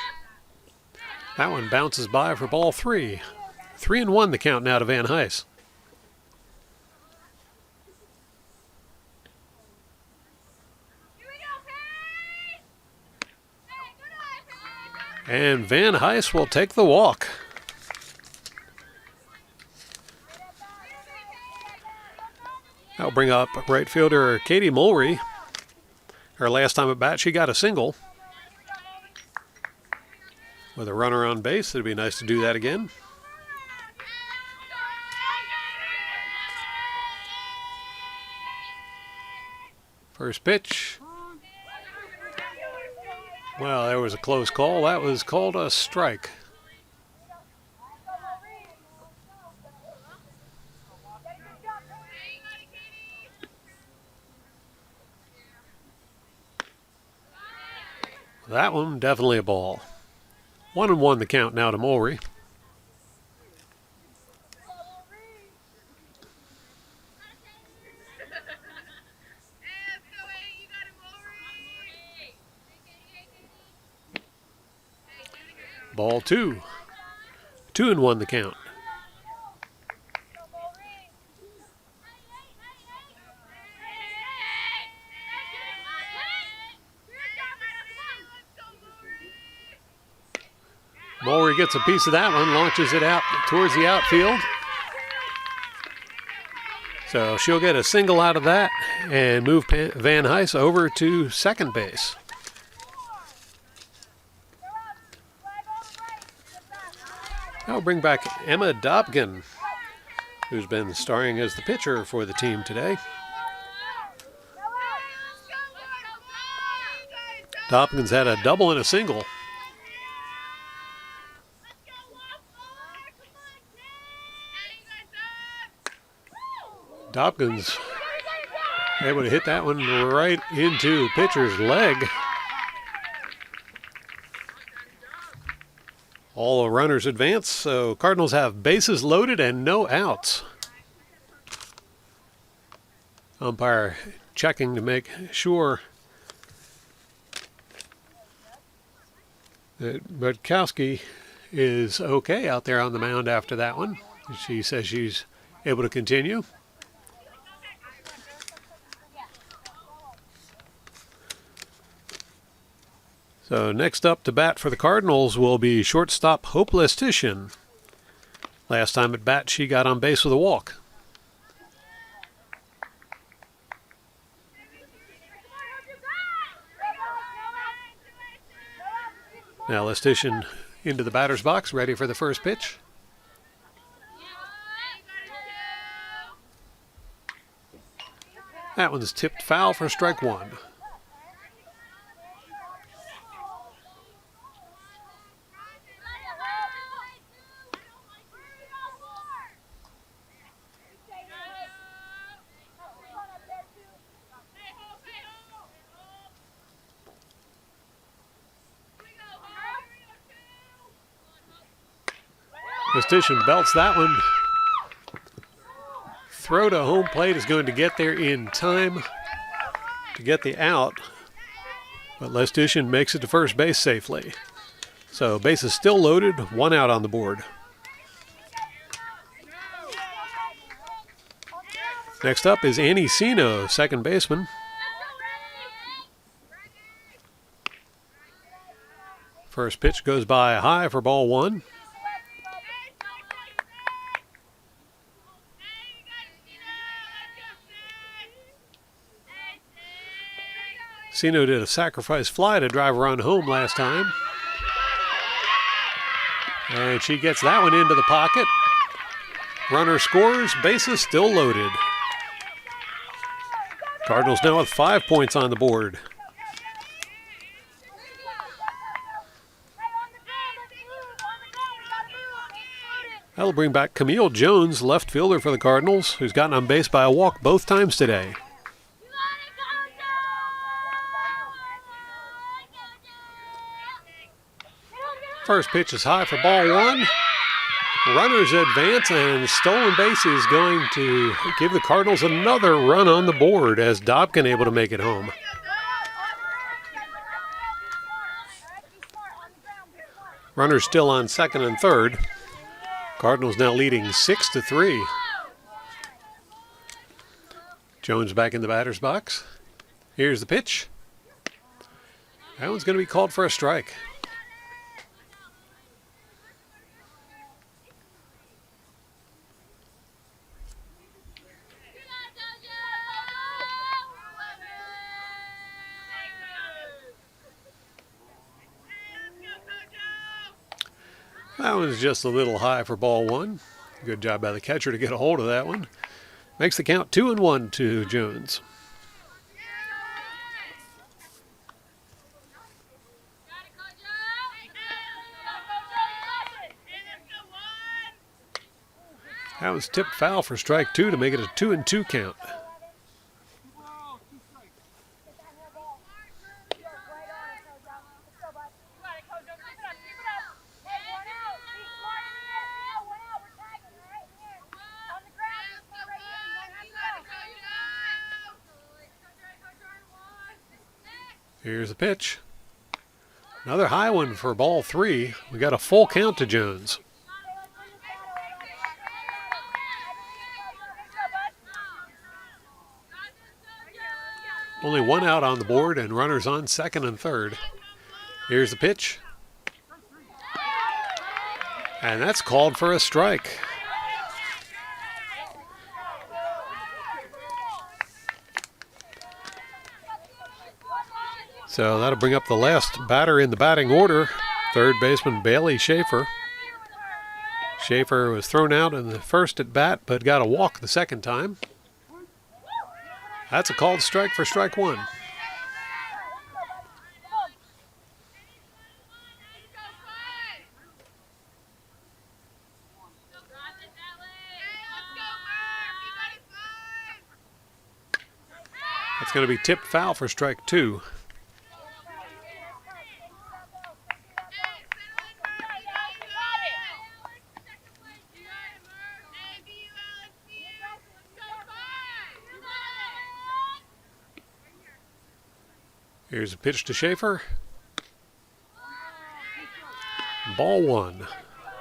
That one bounces by for ball three. 3-1 the count now to Van Heist. And Van Heist will take the walk. That'll bring up right fielder Katie Mulry. Her last time at bat, she got a single. With a runner on base, it'd be nice to do that again. First pitch. Well, there was a close call. That was called a strike. That one, definitely a ball. 1-1 the count now to Mulry. Ball two. 2-1 the count. Mulry gets a piece of that one, launches it out towards the outfield. So she'll get a single out of that and move Van Heist over to second base. That'll bring back Emma Dobkin, who's been starring as the pitcher for the team today. Dobkin's had a double and a single. Dobkins able to hit that one right into pitcher's leg. All the runners advance, so Cardinals have bases loaded and no outs. Umpire checking to make sure that Budkowski is okay out there on the mound after that one. She says she's able to continue. So next up to bat for the Cardinals will be shortstop Hope Lestitian. Last time at bat, she got on base with a walk. Now Lestitian into the batter's box, ready for the first pitch. That one's tipped foul for strike one. Lestitian belts that one. Throw to home plate is going to get there in time to get the out, but Lestitian makes it to first base safely. So base is still loaded, one out on the board. Next up is Annie Sino, second baseman. First pitch goes by high for ball one. Sino did a sacrifice fly to drive her on home last time. And she gets that one into the pocket. Runner scores, bases still loaded. Cardinals now with 5 points on the board. That'll bring back Camille Jones, left fielder for the Cardinals, who's gotten on base by a walk both times today. First pitch is high for ball one. Runners advance, and stolen base is going to give the Cardinals another run on the board as Dobkin able to make it home. Runners still on second and third. Cardinals now leading 6-3. Jones back in the batter's box. Here's the pitch. That one's going to be called for a strike. That one's just a little high for ball one. Good job by the catcher to get a hold of that one. Makes the count 2-1 to Jones. That was tipped foul for strike two to make it a 2-2 count. Here's the pitch. Another high one for ball three. We got a full count to Jones. Only one out on the board and runners on second and third. Here's the pitch. And that's called for a strike. So that'll bring up the last batter in the batting order, third baseman Bailey Schaefer. Schaefer was thrown out in the first at bat, but got a walk the second time. That's a called strike for strike one. That's going to be tipped foul for strike two. Here's a pitch to Schaefer. Ball one.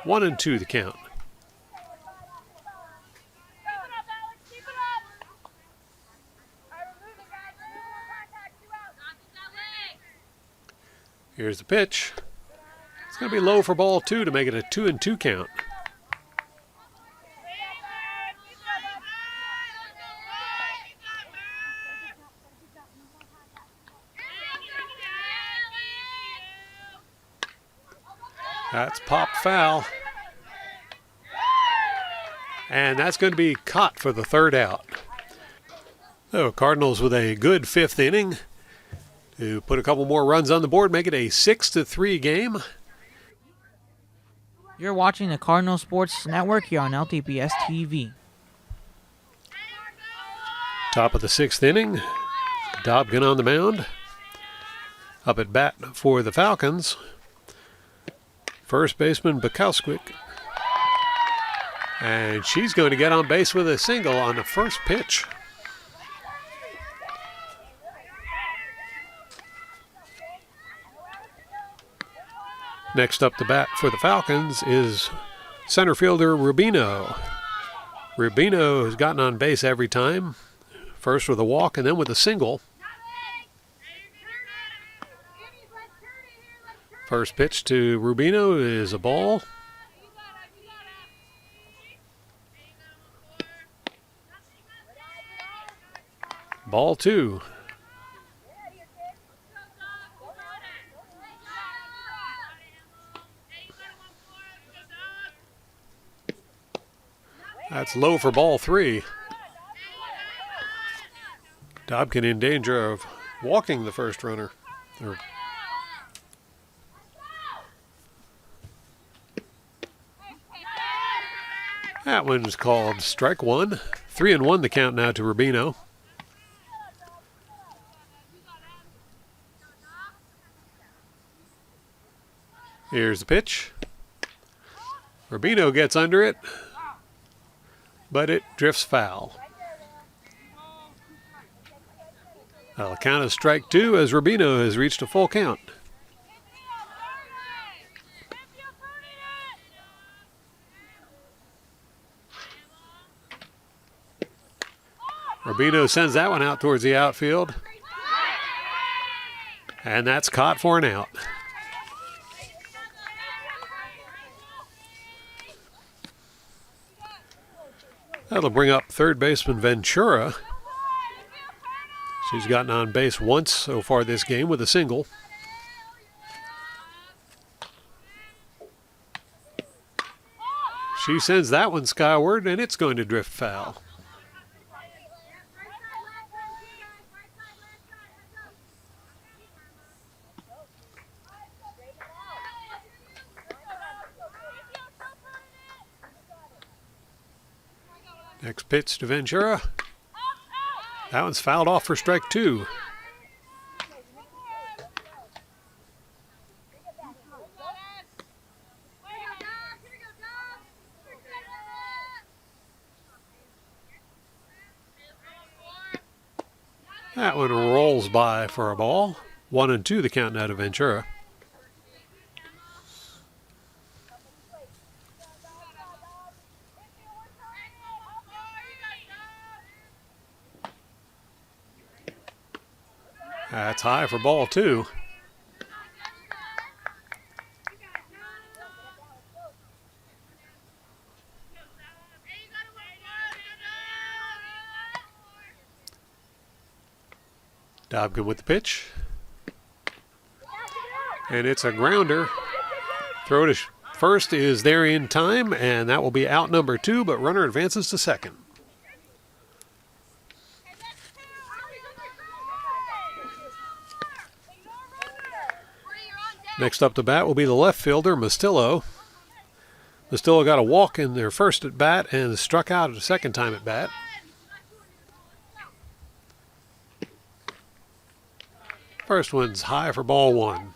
1-2 the count. Here's the pitch. It's going to be low for ball two to make it a 2-2 count. That's pop foul. And that's going to be caught for the third out. So Cardinals with a good fifth inning to put a couple more runs on the board, make it a 6-3 game. You're watching the Cardinal Sports Network here on LTPS TV. Top of the sixth inning. Dobkin on the mound. Up at bat for the Falcons. First baseman Bukowskick. And she's going to get on base with a single on the first pitch. Next up to bat for the Falcons is center fielder Rubino. Rubino has gotten on base every time. First with a walk and then with a single. First pitch to Rubino is a ball. Ball two. That's low for ball three. Dobkin in danger of walking the first runner. That one's called strike one. 3-1 the count now to Rubino. Here's the pitch. Rubino gets under it, but it drifts foul. That'll count as strike 2 as Rubino has reached a full count. Rubino sends that one out towards the outfield. And that's caught for an out. That'll bring up third baseman Ventura. She's gotten on base once so far this game with a single. She sends that one skyward, and it's going to drift foul. Next pitch to Ventura. That one's fouled off for strike 2. That one rolls by for a ball. 1-2 the count now to Ventura. That's high for ball 2. Dobkin with the pitch. And it's a grounder. Throw to first is there in time, and that will be out number 2, but runner advances to second. Next up to bat will be the left fielder, Mastillo. Mastillo got a walk in their first at bat and struck out a second time at bat. First one's high for ball 1.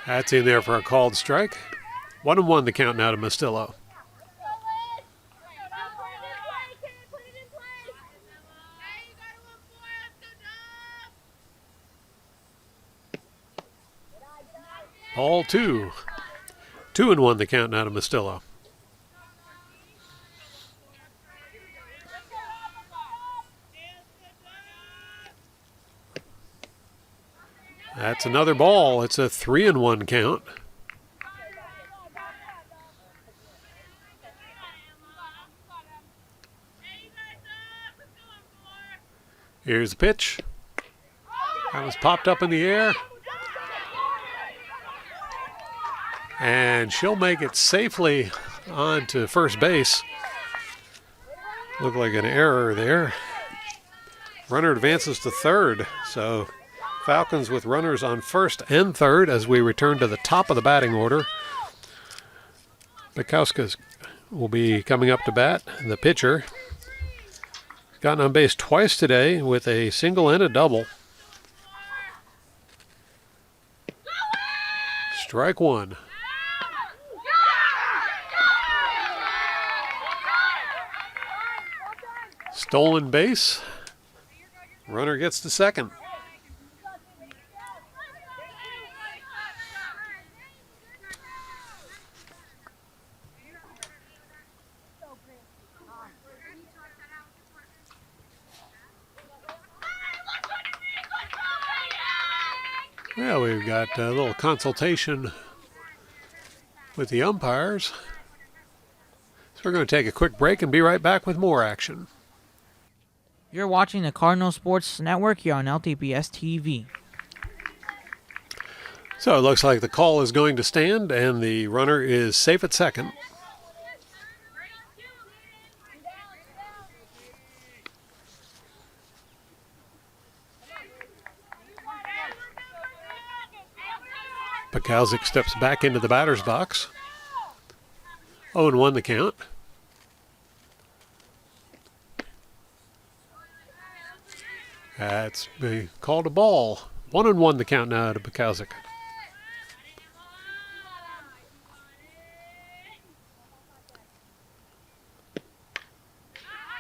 That's in there for a called strike. 1-1 the count now to Mastillo. Ball 2. 2-1 the count now to Mastillo. That's another ball. It's a 3-1 count. Here's the pitch. That was popped up in the air. And she'll make it safely on to first base. Looked like an error there. Runner advances to third. So Falcons with runners on first and third as we return to the top of the batting order. Bukowska will be coming up to bat. The pitcher gotten on base twice today with a single and a double. Strike 1. Stolen base. Runner gets to second. Well, we've got a little consultation with the umpires. So we're going to take a quick break and be right back with more action. You're watching the Cardinal Sports Network here on LTPS TV. So it looks like the call is going to stand and the runner is safe at second. Bukowska steps back into the batter's box. 0-1 the count. That's they called a ball. 1-1 the count now to Bukowski.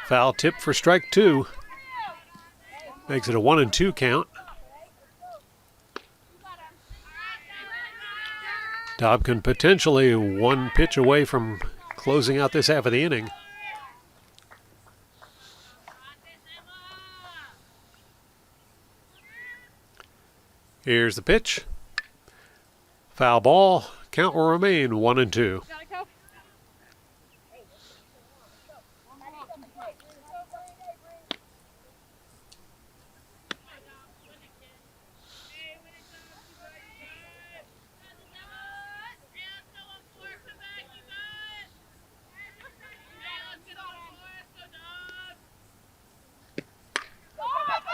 Foul tip for strike 2. Makes it a 1-2 count. Dobkin potentially one pitch away from closing out this half of the inning. Here's the pitch. Foul ball. Count will remain 1-2.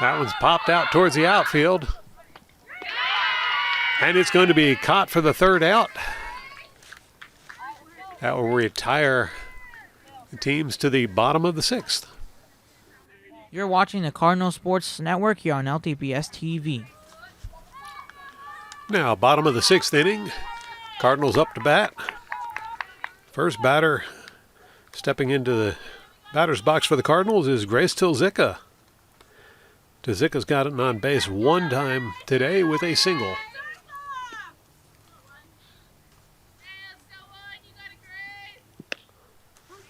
That one's popped out towards the outfield. And it's going to be caught for the third out. That will retire the teams to the bottom of the 6th. You're watching the Cardinal Sports Network here on LTPS TV. Now, bottom of the 6th inning. Cardinals up to bat. First batter stepping into the batter's box for the Cardinals is Grace Tilzicka. Tilzicka's gotten on base one time today with a single.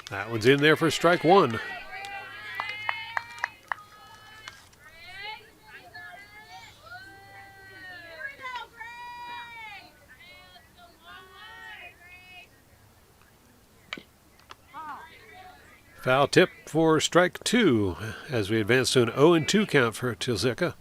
That one's in there for strike 1. Foul tip for strike 2 as we advance to an 0-2 count for Tilzicka.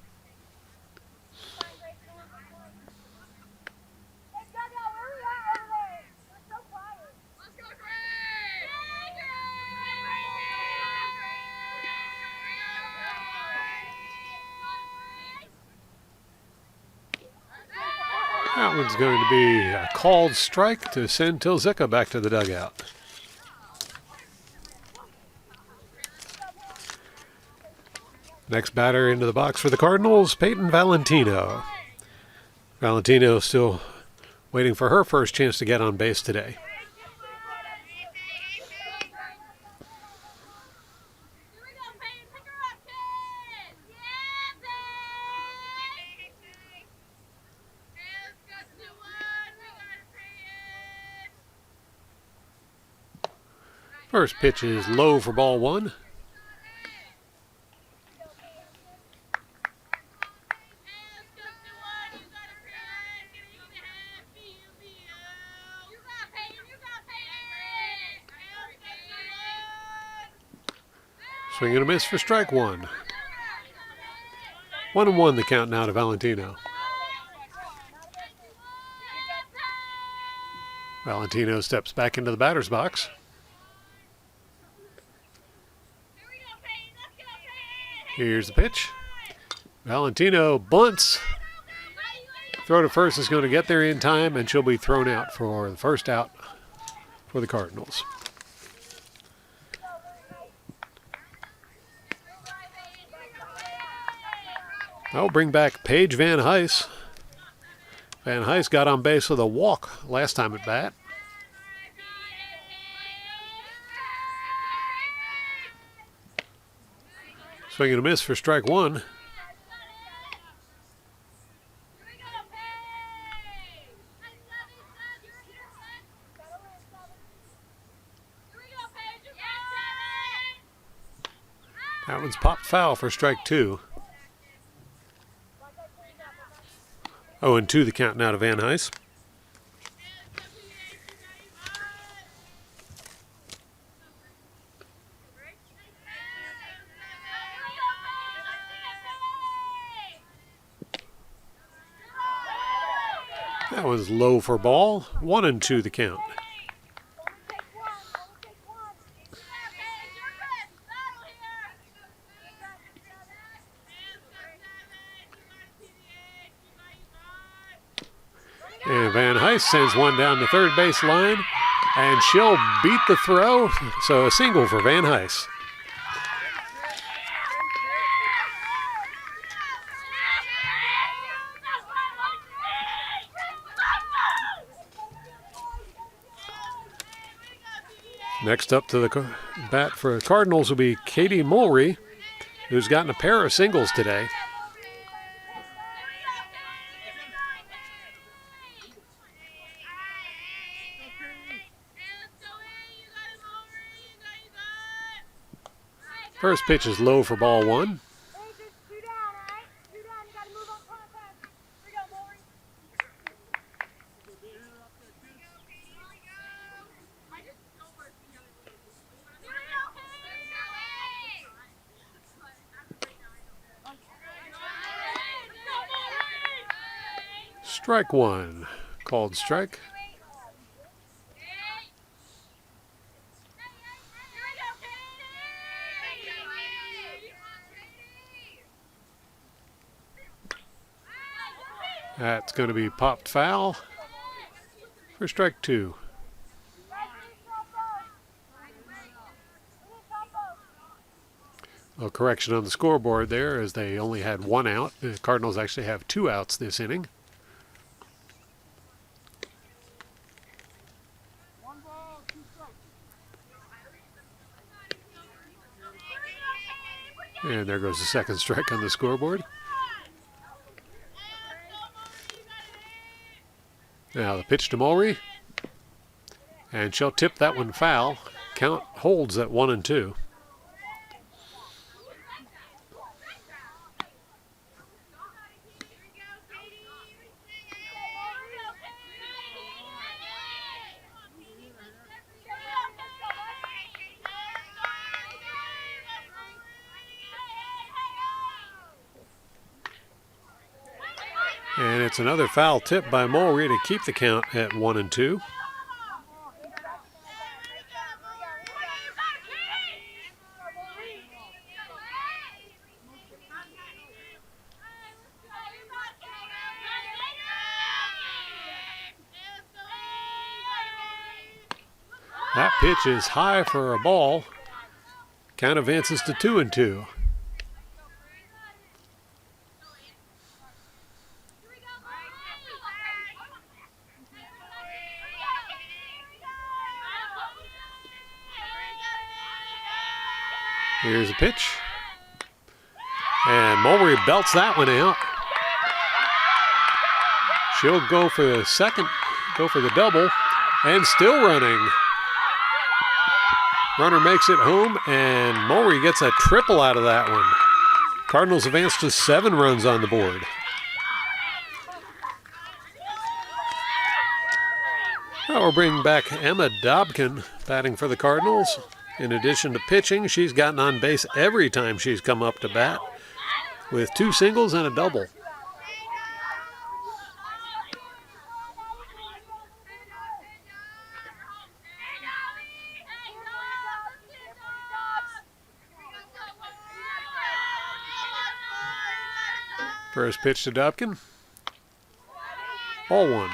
That one's going to be a called strike to send Tilzicka back to the dugout. Next batter into the box for the Cardinals, Peyton Valentino. Valentino still waiting for her first chance to get on base today. First pitch is low for ball 1. Swing and a miss for strike 1. 1-1 the count now to Valentino. Valentino steps back into the batter's box. Here's the pitch. Valentino bunts. Throw to first is going to get there in time, and she'll be thrown out for the first out for the Cardinals. I'll bring back Paige Van Heis. Van Heis got on base with a walk last time at bat. Swing and a miss for strike 1. That one's popped foul for strike 2. 0-2 the count now to Van Heis. That was low for ball. 1-2 the count. And Van Heis sends one down the third base line, and she'll beat the throw. So a single for Van Heis. Next up to the bat for the Cardinals will be Katie Mulry, who's gotten a pair of singles today. First pitch is low for ball one. Strike one, called strike. That's going to be popped foul for strike two. A correction on the scoreboard there, as they only had one out. The Cardinals actually have 2 outs this inning. And there goes the second strike on the scoreboard. Now the pitch to Mulry. And she'll tip that one foul. Count holds at 1-2. And it's another foul tip by Mulry to keep the count at 1-2. That pitch is high for a ball. Count advances to 2-2. Here's a pitch. And Mulry belts that one out. She'll go for the second, go for the double, and still running. Runner makes it home, and Mulry gets a triple out of that one. Cardinals advance to 7 runs on the board. Now we'll bring back Emma Dobkin batting for the Cardinals. In addition to pitching, she's gotten on base every time she's come up to bat, with 2 singles and a double. First pitch to Dobkin. Ball 1.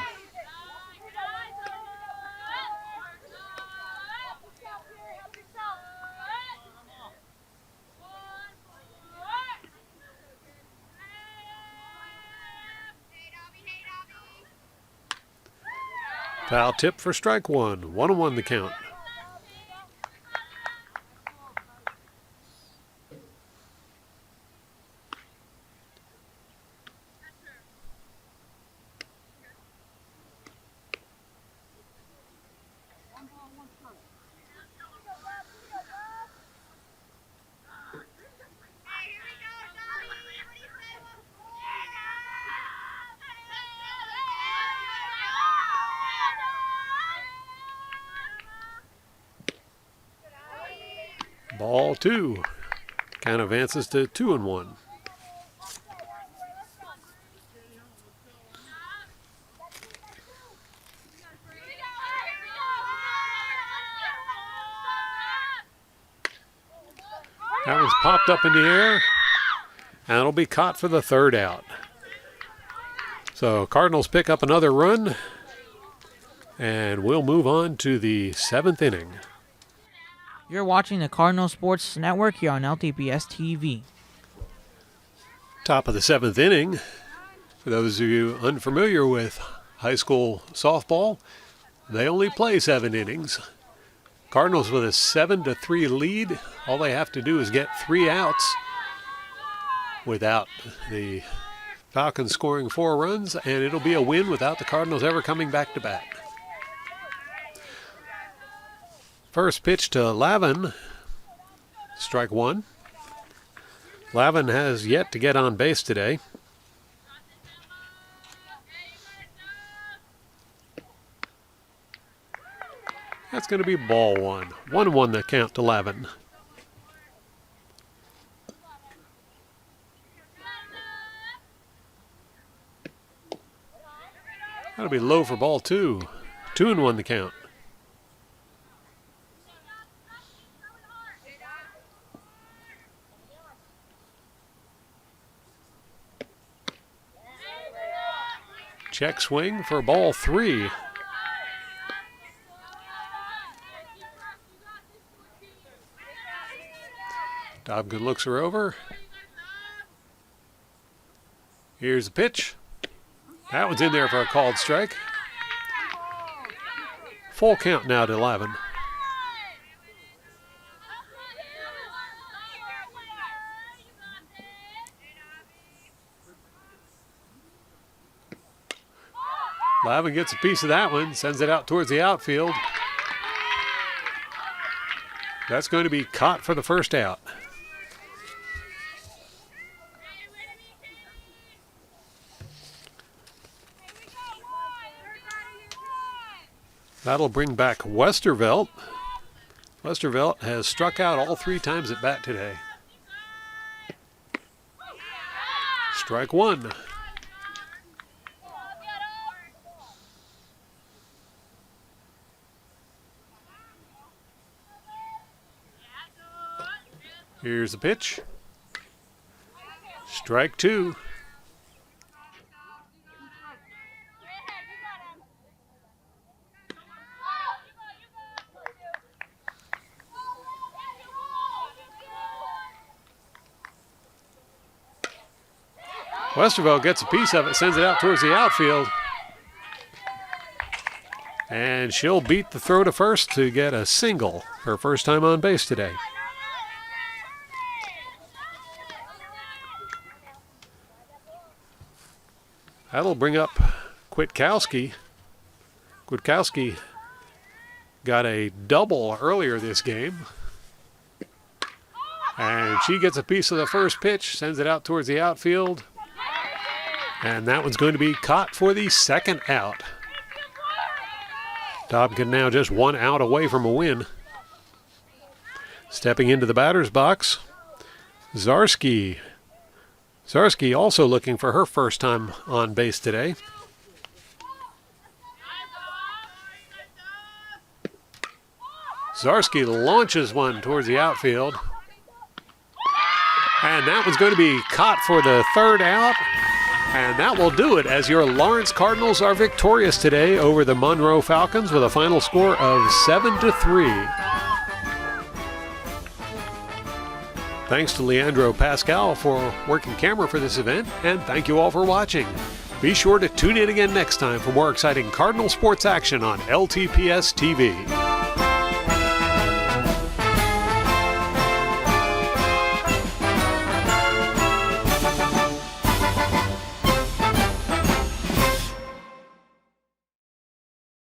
Foul tip for strike 1. 1-1 the count. Ball 2. Count advances to 2-1. That one's popped up in the air, and it'll be caught for the 3rd out. So Cardinals pick up another run, and we'll move on to the 7th inning. You're watching the Cardinal Sports Network here on LTPS TV. Top of the 7th inning. For those of you unfamiliar with high school softball, they only play 7 innings. Cardinals with a 7-3 lead. All they have to do is get 3 outs without the Falcons scoring 4 runs, and it'll be a win without the Cardinals ever coming back to bat. First pitch to Lavin, strike 1. Lavin has yet to get on base today. That's going to be ball 1. 1-1 the count to Lavin. That'll be low for ball 2. 2-1 the count. Check swing for ball 3. Dobkin looks her over. Here's the pitch. That one's in there for a called strike. Full count now to Lavin. Lavin gets a piece of that one, sends it out towards the outfield. That's going to be caught for the first out. That'll bring back Westervelt. Westervelt has struck out all 3 times at bat today. Strike 1. Here's the pitch. Strike 2. Westervelt gets a piece of it, sends it out towards the outfield. And she'll beat the throw to first to get a single, her first time on base today. That'll bring up Kwiatkowski. Kwiatkowski got a double earlier this game. And she gets a piece of the first pitch, sends it out towards the outfield. And that one's going to be caught for the second out. Dobkin now just 1 out away from a win. Stepping into the batter's box, Zarsky. Zarsky also looking for her first time on base today. Zarsky launches one towards the outfield. And that one's going to be caught for the third out. And that will do it as your Lawrence Cardinals are victorious today over the Monroe Falcons with a final score of 7-3. Thanks to Leandro Pascal for working camera for this event, and thank you all for watching. Be sure to tune in again next time for more exciting Cardinal sports action on LTPS TV.